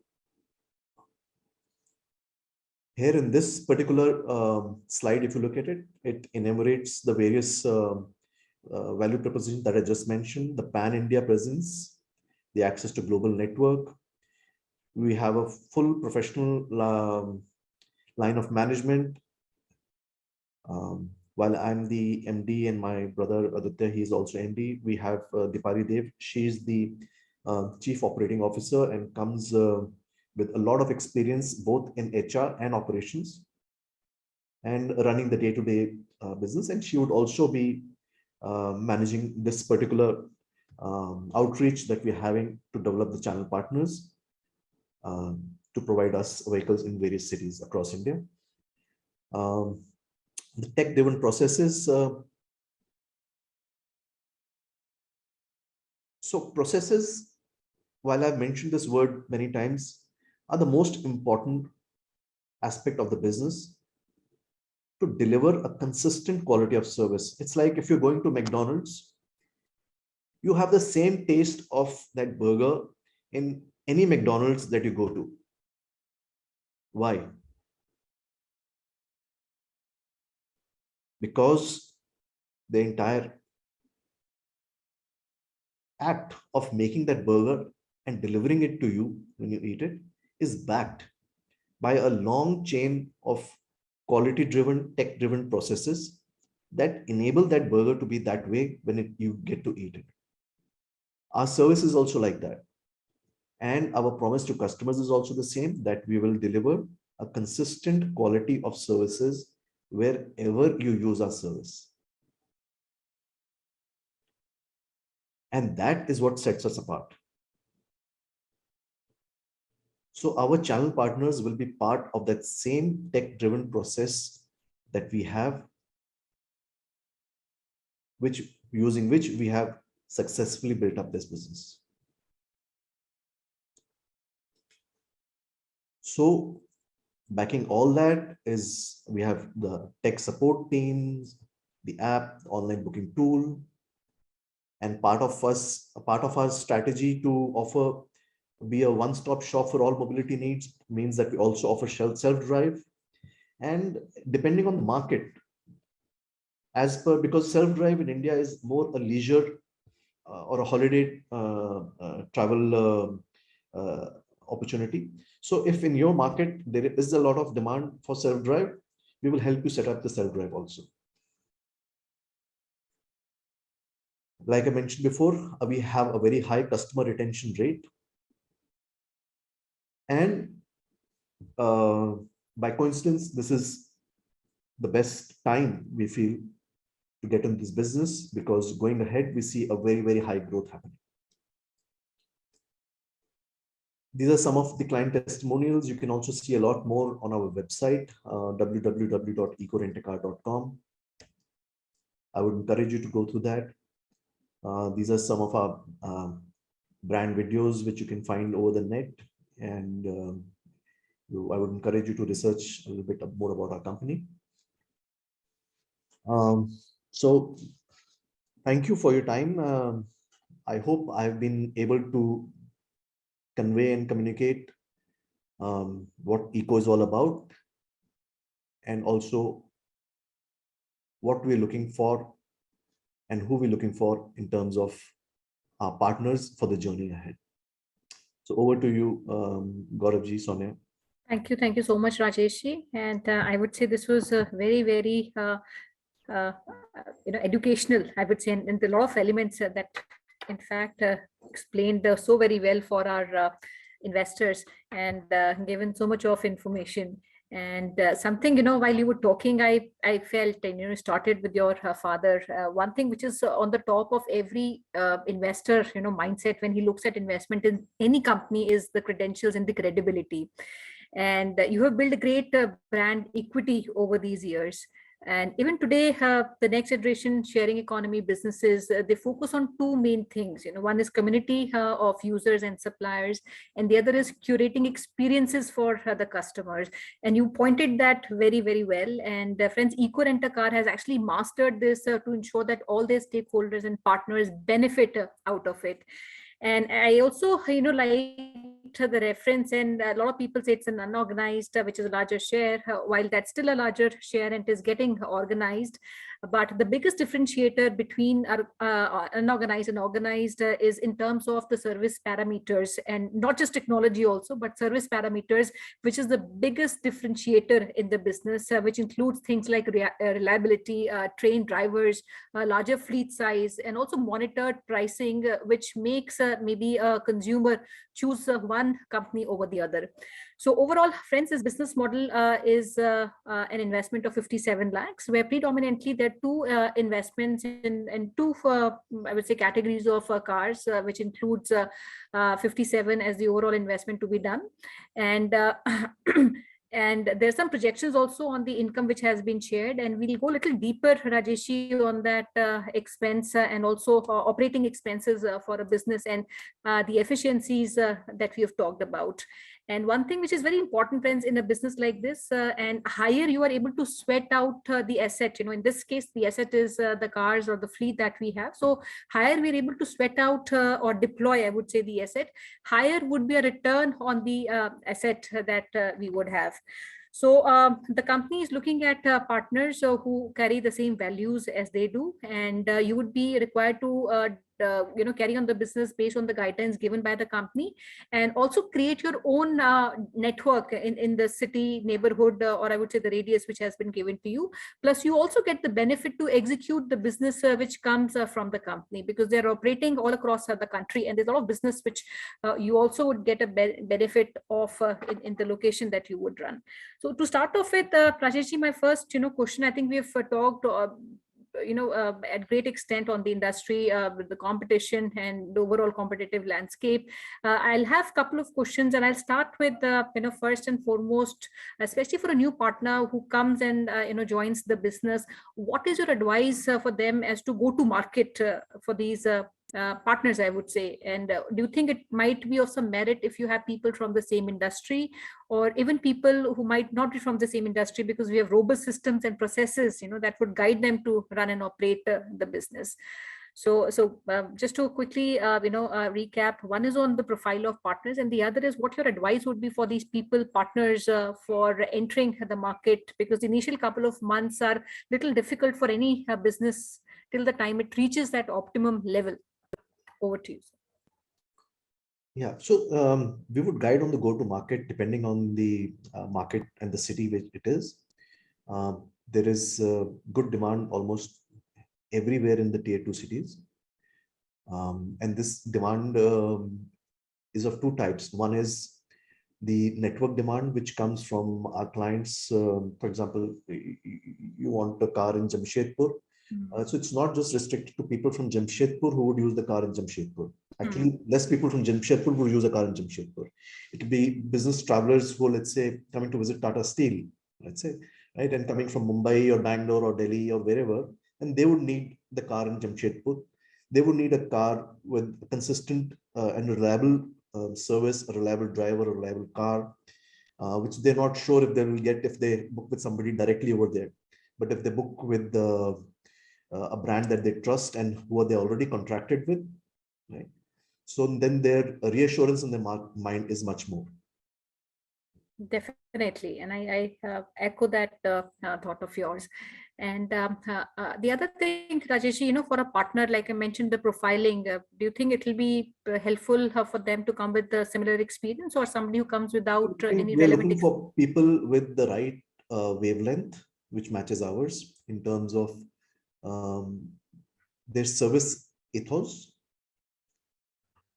here in this particular slide, if you look at it, it enumerates the various value propositions that I just mentioned: the pan-India presence, the access to global network. We have a full professional line of management. While I'm the MD and my brother Aditya, he's also MD, we have Dipali Dev. She's the Chief Operating Officer and comes with a lot of experience both in HR and operations and running the day-to-day business. And she would also be managing this particular outreach that we're having to develop the channel partners to provide us vehicles in various cities across India. The tech-driven processes. So processes, while I've mentioned this word many times, are the most important aspect of the business to deliver a consistent quality of service. It's like if you're going to McDonald's, you have the same taste of that burger in any McDonald's that you go to. Why? Because the entire act of making that burger and delivering it to you when you eat it is backed by a long chain of quality-driven, tech-driven processes that enable that burger to be that way when you get to eat it. Our service is also like that. And our promise to customers is also the same, that we will deliver a consistent quality of services wherever you use our service. And that is what sets us apart. So our channel partners will be part of that same tech-driven process that we have, using which we have successfully built up this business. So Backing all that is we have the tech support teams, the app, the online booking tool, and part of our strategy to offer be a one-stop shop for all mobility needs means that we also offer self-drive. And depending on the market, because self-drive in India is more a leisure or a holiday travel opportunity. So if in your market there is a lot of demand for self-drive, we will help you set up the self-drive also. Like I mentioned before, we have a very high customer retention rate. And by coincidence, this is the best time we feel to get in this business, because going ahead, we see a very, very high growth happening. These are some of the client testimonials. You can also see a lot more on our website, www.ecorentecar.com. I would encourage you to go through that. These are some of our brand videos, which you can find over the net. And I would encourage you to research a little bit more about our company. So thank you for your time. I hope I've been able to convey and communicate what Eco is all about, and also what we're looking for and who we're looking for in terms of our partners for the journey ahead. So over to you, Gauravji, Sonia. Thank you so much, Rajesh. And I would say this was a very, very educational, I would say, and a lot of elements that in fact explained so very well for our investors, and given so much of information. And something, while you were talking, I felt, and started with your father. One thing which is on the top of every investor, mindset when he looks at investment in any company is the credentials and the credibility. And you have built a great brand equity over these years. And even today, the next generation sharing economy businesses, they focus on two main things. One is community of users and suppliers, and the other is curating experiences for the customers. And you pointed that very, very well. And friends, Eco Rent a Car has actually mastered this to ensure that all their stakeholders and partners benefit out of it. And I also, liked the reference, and a lot of people say it's an unorganized, which is a larger share, while that's still a larger share and is getting organized. But the biggest differentiator between unorganized and organized is in terms of the service parameters, and not just technology also, but service parameters, which is the biggest differentiator in the business, which includes things like reliability, trained drivers, larger fleet size, and also monitored pricing, which makes maybe a consumer choose one company over the other. So overall, friends, this business model is an investment of 57 lakhs, where predominantly there are two investments in two, I would say, categories of cars, which includes 57 as the overall investment to be done. And and there's some projections also on the income which has been shared, and we'll go a little deeper, Rajeshi, on that expense and also operating expenses for a business, and the efficiencies that we have talked about. And one thing which is very important, friends, in a business like this, and higher you are able to sweat out the asset, in this case, the asset is the cars or the fleet that we have. So higher we're able to sweat out or deploy, I would say, the asset, higher would be a return on the asset that we would have. So the company is looking at partners who carry the same values as they do, and you would be required to carry on the business based on the guidelines given by the company, and also create your own network in the city, neighborhood, or I would say the radius which has been given to you. Plus, you also get the benefit to execute the business which comes from the company, because they're operating all across the country, and there's a lot of business which you also would get a benefit of in the location that you would run. So to start off with, Rajesh, my first question, I think we've talked at great extent on the industry, with the competition and the overall competitive landscape. I'll have a couple of questions, and I'll start with first and foremost, especially for a new partner who comes and joins the business, what is your advice for them as to go to market for these partners, I would say. And do you think it might be of some merit if you have people from the same industry, or even people who might not be from the same industry, because we have robust systems and processes, that would guide them to run and operate the business? So just to quickly, recap, one is on the profile of partners, and the other is what your advice would be for these people, partners, for entering the market, because the initial couple of months are little difficult for any business till the time it reaches that optimum level. Over to you, sir. Yeah, so we would guide on the go-to-market depending on the market and the city which it is. There is good demand almost everywhere in the tier 2 cities. And this demand is of two types. One is the network demand, which comes from our clients. For example, you want a car in Jamshedpur. So it's not just restricted to people from Jamshedpur who would use the car in Jamshedpur. Actually, less people from Jamshedpur would use a car in Jamshedpur. It could be business travelers who, let's say, coming to visit Tata Steel, let's say, right, and coming from Mumbai or Bangalore or Delhi or wherever, and they would need the car in Jamshedpur. They would need a car with a consistent and reliable service, a reliable driver, a reliable car, which they're not sure if they will get if they book with somebody directly over there. But if they book with a brand that they trust and who are they already contracted with, right? So then their reassurance in their mind is much more. Definitely, and I echo that thought of yours. And the other thing, Rajesh, for a partner, like I mentioned, the profiling, do you think it will be helpful for them to come with a similar experience, or somebody who comes without any We're relevant looking for people with the right wavelength, which matches ours in terms of their service ethos.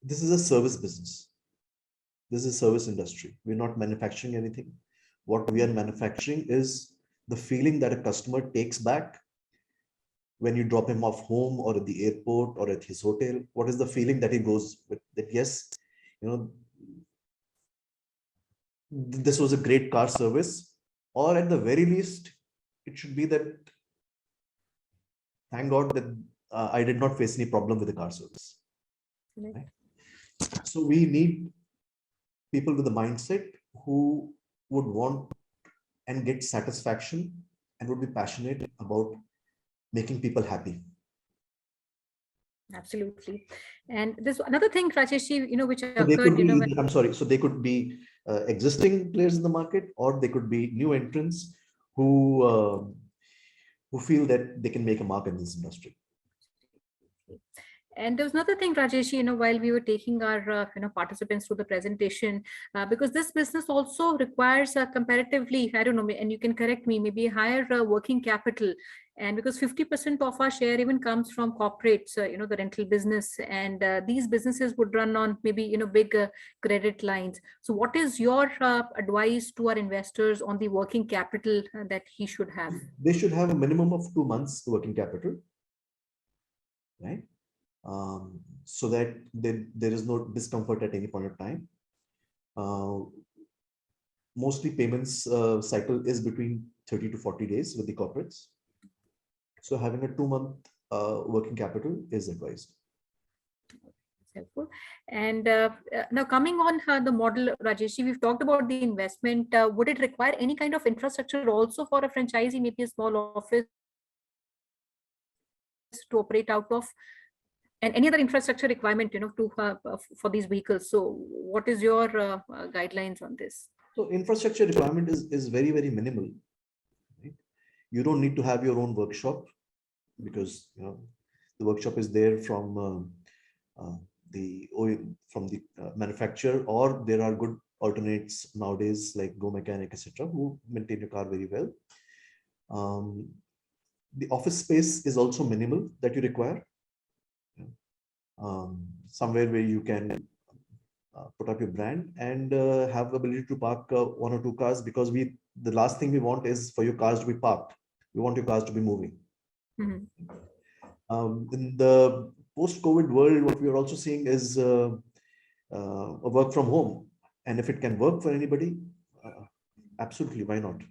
This is a service business. This is a service industry. We're not manufacturing anything. What we are manufacturing is the feeling that a customer takes back when you drop him off home or at the airport or at his hotel. What is the feeling that he goes with? That yes, this was a great car service, or at the very least, it should be that thank God that I did not face any problem with the car service. Right? So we need people with a mindset who would want and get satisfaction and would be passionate about making people happy. Absolutely. And there's another thing, Rajesh, which So occurred, I'm sorry. So they could be existing players in the market, or they could be new entrants who feel that they can make a mark in this industry. And there was another thing, Rajesh, while we were taking our participants through the presentation, because this business also requires comparatively, I don't know, and you can correct me, maybe higher working capital. And because 50% of our share even comes from corporates, the rental business, and these businesses would run on maybe, big credit lines. So what is your advice to our investors on the working capital that he should have? They should have a minimum of 2 months working capital, right? So that there is no discomfort at any point of time. Mostly payments cycle is between 30 to 40 days with the corporates. So having a 2-month working capital is advised. Helpful. And now coming on the model, Rajesh, we've talked about the investment. Would it require any kind of infrastructure also for a franchisee, maybe a small office to operate out of, and any other infrastructure requirement, to for these vehicles? So what is your guidelines on this? So infrastructure requirement is very, very minimal. Right? You don't need to have your own workshop, because the workshop is there from the manufacturer, or there are good alternates nowadays like Go Mechanic, etc., who maintain your car very well. The office space is also minimal that you require. Somewhere where you can put up your brand and have ability to park 1 or 2 cars, because the last thing we want is for your cars to be parked. We want your cars to be moving. In the post-COVID world, what we are also seeing is a work from home, and if it can work for anybody, absolutely, why not?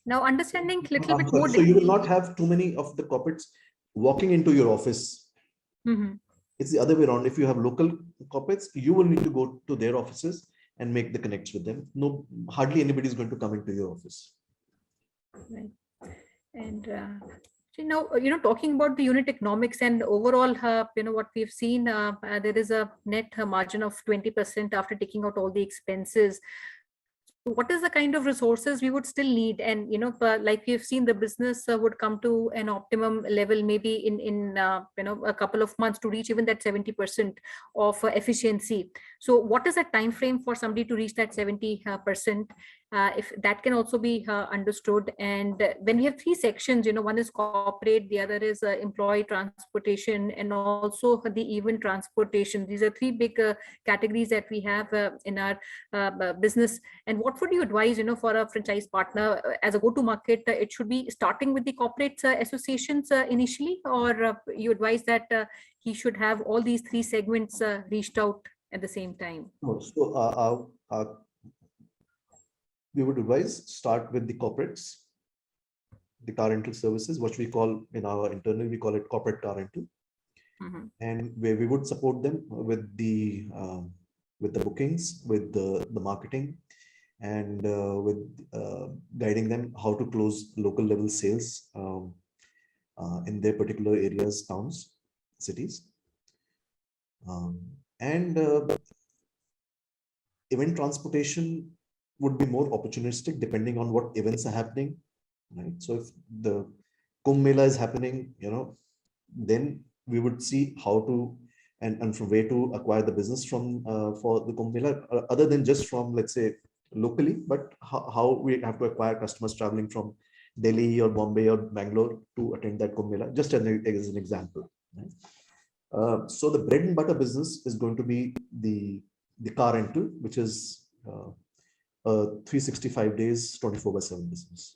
Now, understanding a little bit Sorry, more. so you will not have too many of the corporates walking into your office. It's the other way around. If you have local corporates, you will need to go to their offices and make the connects with them. No, hardly anybody is going to come into your office. Right. And talking about the unit economics and overall, what we've seen, there is a net margin of 20% after taking out all the expenses. What is the kind of resources we would still need? And, like we've seen, the business would come to an optimum level, maybe in a couple of months to reach even that 70% of efficiency. So what is the time frame for somebody to reach that 70%? If that can also be understood. And when we have three sections, one is corporate, the other is employee transportation, and also the event transportation. These are three big categories that we have in our business. And what would you advise, for a franchise partner as a go-to-market? It should be starting with the corporate associations initially, or you advise that he should have all these three segments reached out at the same time? So we would advise start with the corporates, the car rental services, what we call in our internal, we call it corporate car rental. And where we would support them with the bookings, with the marketing, and with guiding them how to close local level sales in their particular areas, towns, cities. And event transportation would be more opportunistic depending on what events are happening, right? So if the Kumbh Mela is happening, then we would see how to and from where to acquire the business from for the Kumbh Mela, other than just from, let's say, locally, but how we have to acquire customers traveling from Delhi or Bombay or Bangalore to attend that Kumbh Mela, just as an example. Right? So the bread and butter business is going to be the car rental, which is 365 days, 24/7 business.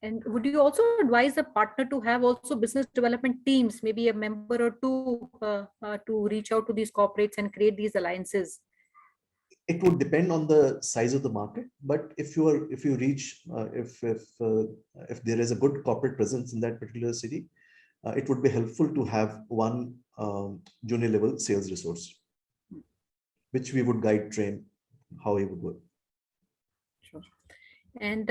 And would you also advise a partner to have also business development teams, maybe a member or two, to reach out to these corporates and create these alliances? It would depend on the size of the market, but if there is a good corporate presence in that particular city, it would be helpful to have one junior level sales resource, which we would guide, train how he would work. Sure. And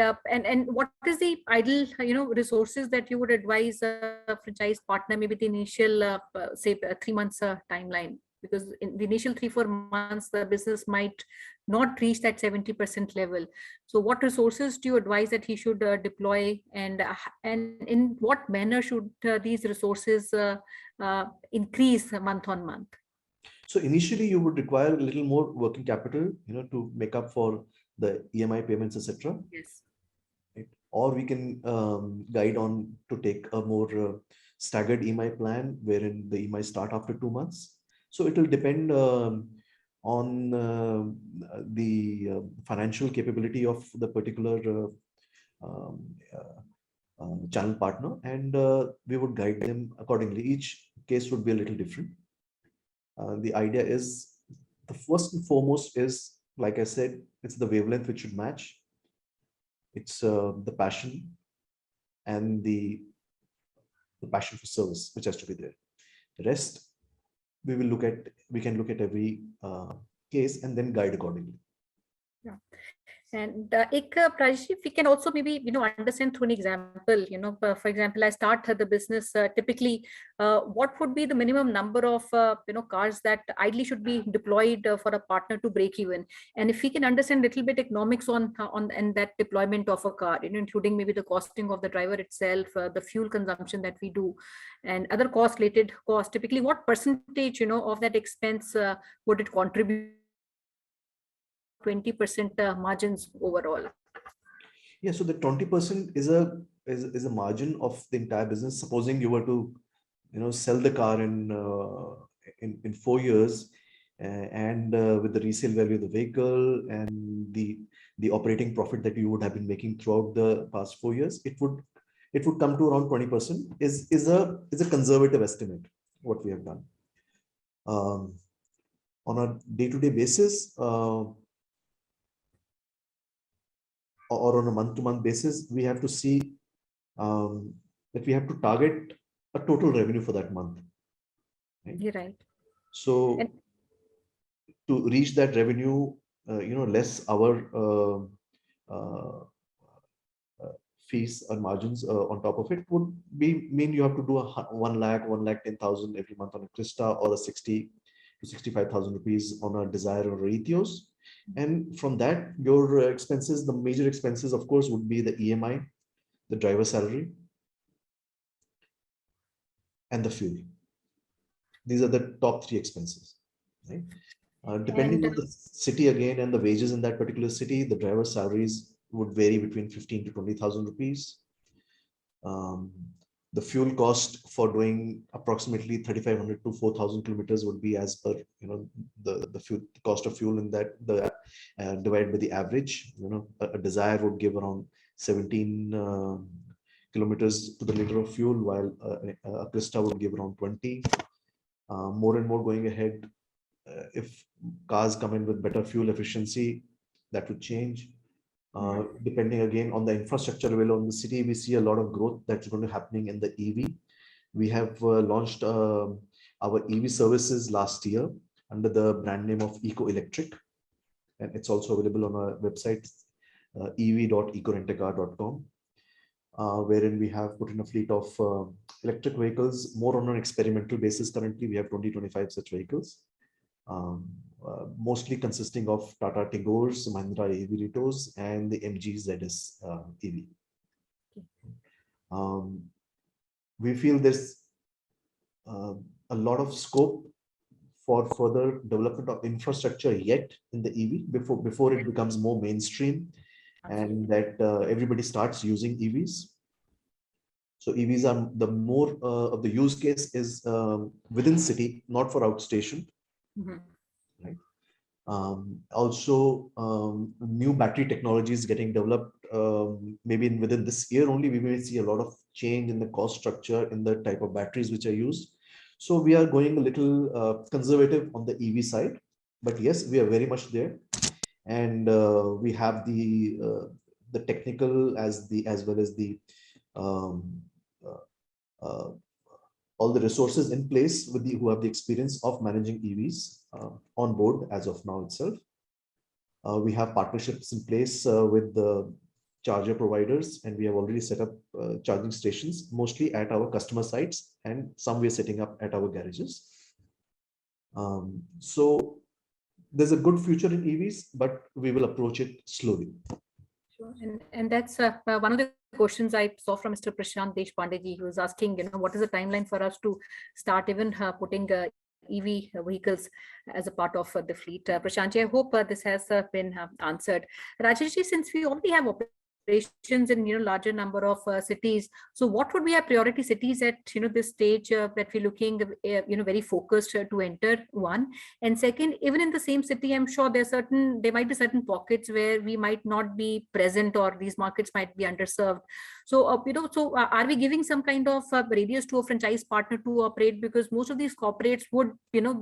what is the ideal resources that you would advise a franchise partner, maybe the initial say 3 months timeline? Because in the initial 3-4 months, the business might not reach that 70% level. So what resources do you advise that he should deploy, and in what manner should these resources increase month on month? So initially you would require a little more working capital, to make up for the EMI payments, etc. Yes. Right? Or we can guide on to take a more staggered EMI plan, wherein the EMI start after 2 months. So it will depend on the financial capability of the particular channel partner, and we would guide them accordingly. Each case would be a little different. The idea is, the first and foremost is, like I said, it's the wavelength which should match. It's the passion and the passion for service which has to be there. The rest we can look at every case and then guide accordingly. Yeah. And Rajesh, if we can also maybe understand through an example, for example, I start the business typically, what would be the minimum number of cars that ideally should be deployed for a partner to break even? And if we can understand a little bit economics on and that deployment of a car, including maybe the costing of the driver itself, the fuel consumption that we do, and other related costs, typically what percentage of that expense would it contribute? 20% margins overall. Yeah, so the 20% is a margin of the entire business. Supposing you were to sell the car in 4 years, and with the resale value of the vehicle and the operating profit that you would have been making throughout the past 4 years, it would come to around 20%. Is a conservative estimate what we have done. On a day-to-day basis, or on a month-to-month basis, we have to see that we have to target a total revenue for that month. Right? You're right. So And to reach that revenue, less our uh, fees or margins on top of it would mean you have to do a 1 lakh, 1,10,000 every month on a Krista, or a 60 to 65,000 rupees on a Desire or Ethos. And from that, your expenses, the major expenses, of course, would be the EMI, the driver salary, and the fuel. These are the top 3 expenses. Right? Depending on the city again and the wages in that particular city, the driver salaries would vary between 15 to 20,000 rupees. The fuel cost for doing approximately 3,500 to 4,000 kilometers would be as per the fuel the cost of fuel in that divided by the average. A Desire would give around 17 kilometers to the liter of fuel, while a Krista would give around 20. More and more going ahead, if cars come in with better fuel efficiency, that would change. Depending again on the infrastructure available in the city, we see a lot of growth that's going to happening in the EV. We have launched our EV services last year under the brand name of Eco Electric, and it's also available on our website, ev.ecorentecar.com, wherein we have put in a fleet of electric vehicles more on an experimental basis. Currently, we have 20-25 such vehicles. Mostly consisting of Tata Tigors, Mahindra EV Ritos, and the MG ZS EV. We feel there's a lot of scope for further development of infrastructure yet in the EV before it becomes more mainstream and that everybody starts using EVs. So EVs are the more of the use case is within city, not for outstation. Right. Also, new battery technologies getting developed. Maybe within this year only, we may see a lot of change in the cost structure in the type of batteries which are used. So we are going a little conservative on the EV side, but yes, we are very much there, and we have the technical as well as the all the resources in place with who have the experience of managing EVs on board as of now itself. We have partnerships in place with the charger providers, and we have already set up charging stations, mostly at our customer sites, and some we are setting up at our garages. So there's a good future in EVs, but we will approach it slowly. Sure. And that's one of the questions I saw from Mr. Prashant Deshpandeji, who was asking, what is the timeline for us to start even putting EV vehicles as a part of the fleet? Prashantji, I hope this has been answered. Rajeshji, since we already have operations in larger number of cities, so what would be our priority cities at this stage that we're looking very focused to enter? One, and second, even in the same city, I'm sure there might be certain pockets where we might not be present, or these markets might be underserved. So are we giving some kind of radius to a franchise partner to operate? Because most of these corporates would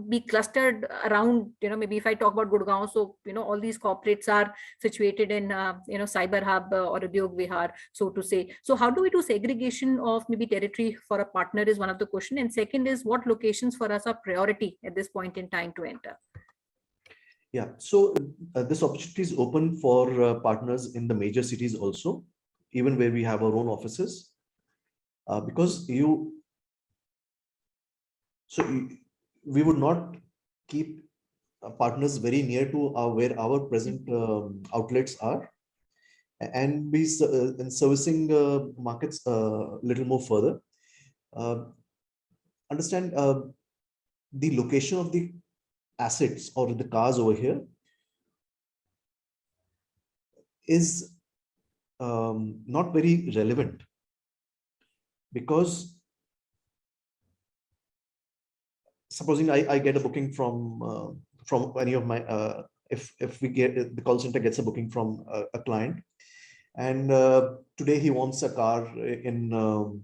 be clustered around, maybe if I talk about Gurgaon, so all these corporates are situated in Cyber Hub or Udyog Vihar, so to say. So how do we do segregation of maybe territory for a partner is one of the question. And second is, what locations for us are priority at this point in time to enter? Yeah, so this opportunity is open for partners in the major cities also, even where we have our own offices, because we would not keep partners very near to where our present outlets are, and be in servicing markets a little more further. Understand the location of the assets or the cars over here is not very relevant, because supposing I get a booking from any of my if we get the call center gets a booking from a client, and today he wants a car in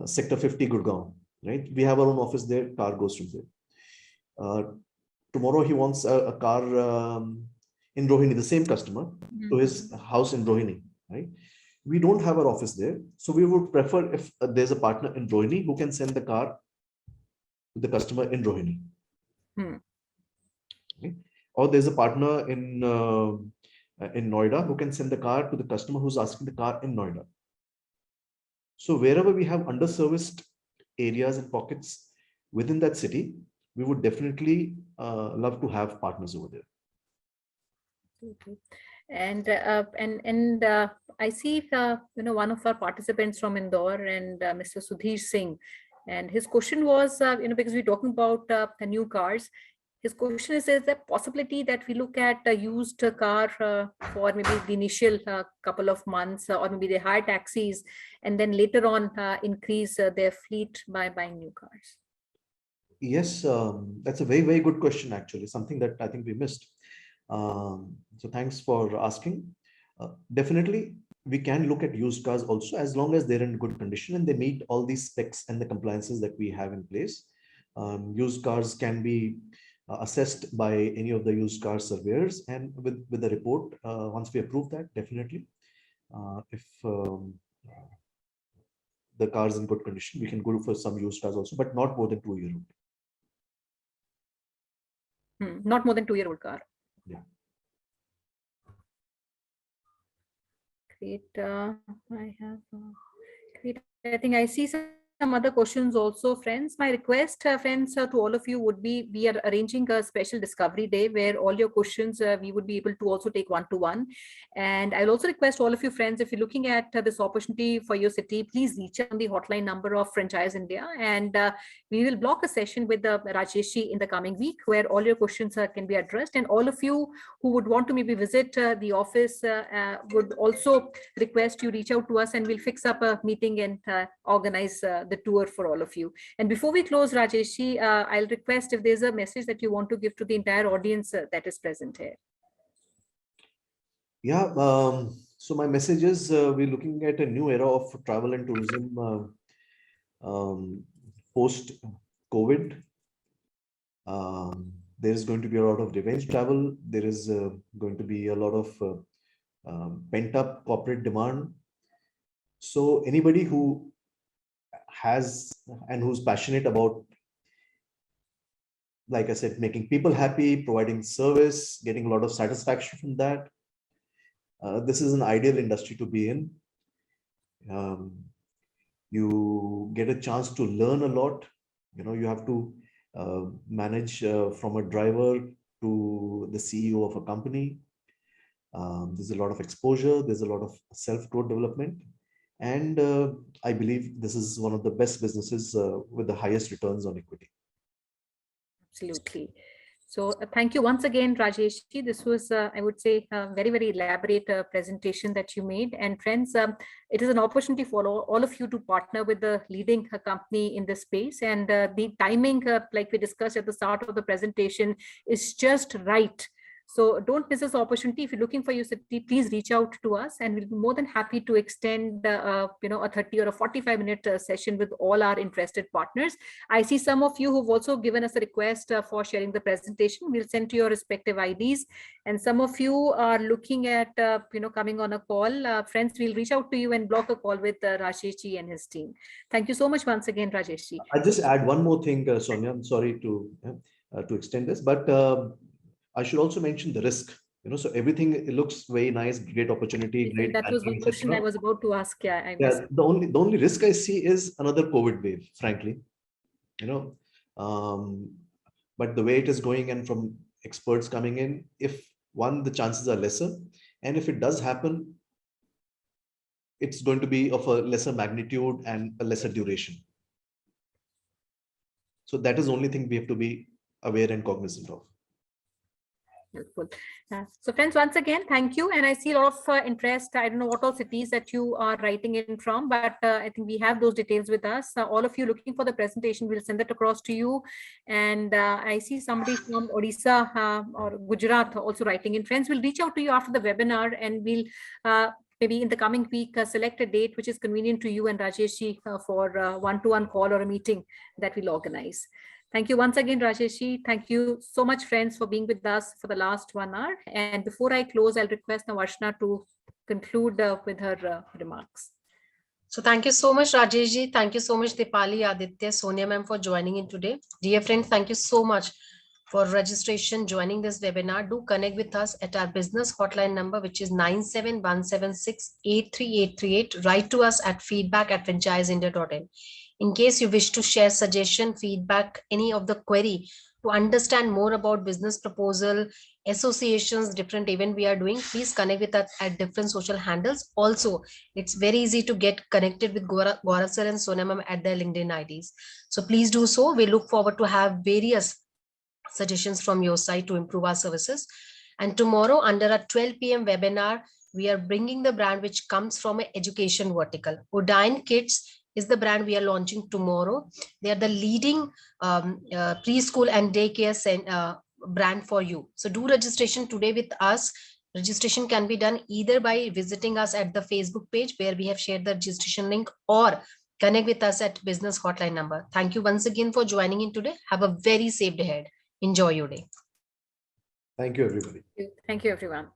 sector 50 Gurgaon, right? We have our own office there, car goes to there. Tomorrow he wants a car in Rohini, the same customer, to his house in Rohini, right? We don't have our office there. So we would prefer if there's a partner in Rohini who can send the car to the customer in Rohini. Okay. Or there's a partner in Noida who can send the car to the customer who's asking the car in Noida. So wherever we have underserviced areas and pockets within that city, we would definitely love to have partners over there. Okay. And I see one of our participants from Indore, and Mr. Sudhir Singh, and his question was because we're talking about the new cars. His question is there possibility that we look at a used car for maybe the initial couple of months, or maybe they hire taxis and then later on increase their fleet by buying new cars? Yes, that's a very, very good question, actually, something that I think we missed. So thanks for asking. Definitely, we can look at used cars also, as long as they're in good condition and they meet all these specs and the compliances that we have in place. Used cars can be assessed by any of the used car surveyors, and with the report, once we approve that, definitely, if the car is in good condition, we can go for some used cars also, but not more than 2-year-old. Not more than 2-year-old car. Yeah. Great. Great. I think I see some other questions also, friends. My request, friends, to all of you would be, we are arranging a special discovery day where all your questions we would be able to also take one-to-one. And I'll also request all of you, friends, if you're looking at this opportunity for your city, please reach out on the hotline number of Franchise India, and we will block a session with Rajesh in the coming week where all your questions can be addressed. And all of you who would want to maybe visit the office would also request you reach out to us, and we'll fix up a meeting and organize the tour for all of you. And before we close, Rajesh, I'll request if there's a message that you want to give to the entire audience that is present here. Yeah, so my message is we're looking at a new era of travel and tourism post-COVID. There is going to be a lot of revenge travel. There is going to be a lot of pent-up corporate demand. So anybody who has and who's passionate about, like I said, making people happy, providing service, getting a lot of satisfaction from that, this is an ideal industry to be in. You get a chance to learn a lot. You have to manage from a driver to the CEO of a company. There's a lot of exposure. There's a lot of self-growth development. And I believe this is one of the best businesses with the highest returns on equity. Absolutely. So thank you once again, Rajesh. This was, I would say, a very, very elaborate presentation that you made. And friends, it is an opportunity for all of you to partner with the leading company in this space. And the timing, like we discussed at the start of the presentation, is just right. So don't miss this opportunity. If you're looking for your city, please reach out to us, and we'll be more than happy to extend a 30 or a 45-minute session with all our interested partners. I see some of you who've also given us a request for sharing the presentation. We'll send to your respective IDs, and some of you are looking at coming on a call. Friends, we'll reach out to you and block a call with Rajesh and his team. Thank you so much once again, Rajesh. I'll just add one more thing, Sonia. I'm sorry to extend this, but I should also mention the risk. So everything, it looks very nice, great opportunity, great. That was one question I was about to ask. Yeah, the only risk I see is another COVID wave, frankly. But the way it is going, and from experts coming in, if the chances are lesser, and if it does happen, it's going to be of a lesser magnitude and a lesser duration. So that is the only thing we have to be aware and cognizant of. Helpful. So friends, once again, thank you. And I see a lot of interest. I don't know what all cities that you are writing in from, but I think we have those details with us. All of you looking for the presentation, we'll send that across to you. And I see somebody from Odisha or Gujarat also writing in. Friends, we'll reach out to you after the webinar, and we'll maybe in the coming week select a date which is convenient to you and Rajesh for one-to-one call or a meeting that we'll organize. Thank you once again, Rajesh. Thank you so much, friends, for being with us for the last 1 hour. And before I close, I'll request Navarshna to conclude with her remarks. So thank you so much, Rajesh ji. Thank you so much, Dipali, Aditya, Sonia ma'am, for joining in today. Dear friends, thank you so much for registration, joining this webinar. Do connect with us at our business hotline number, which is 97176-83838. Write to us at feedback@franchiseindia.in. In case you wish to share suggestion, feedback, any of the query, to understand more about business proposal, associations, different event we are doing, please connect with us at different social handles. Also, it's very easy to get connected with Gaurav sir and Sonia ma'am at their LinkedIn IDs. So please do so. We look forward to have various suggestions from your side to improve our services. And tomorrow, under a 12 p.m. webinar, we are bringing the brand which comes from an education vertical. Udine Kids is the brand we are launching tomorrow. They are the leading preschool and daycare brand for you. So do registration today with us. Registration can be done either by visiting us at the Facebook page where we have shared the registration link, or connect with us at business hotline number. Thank you once again for joining in today. Have a very safe day ahead. Enjoy your day. Thank you, everybody. Thank you, everyone.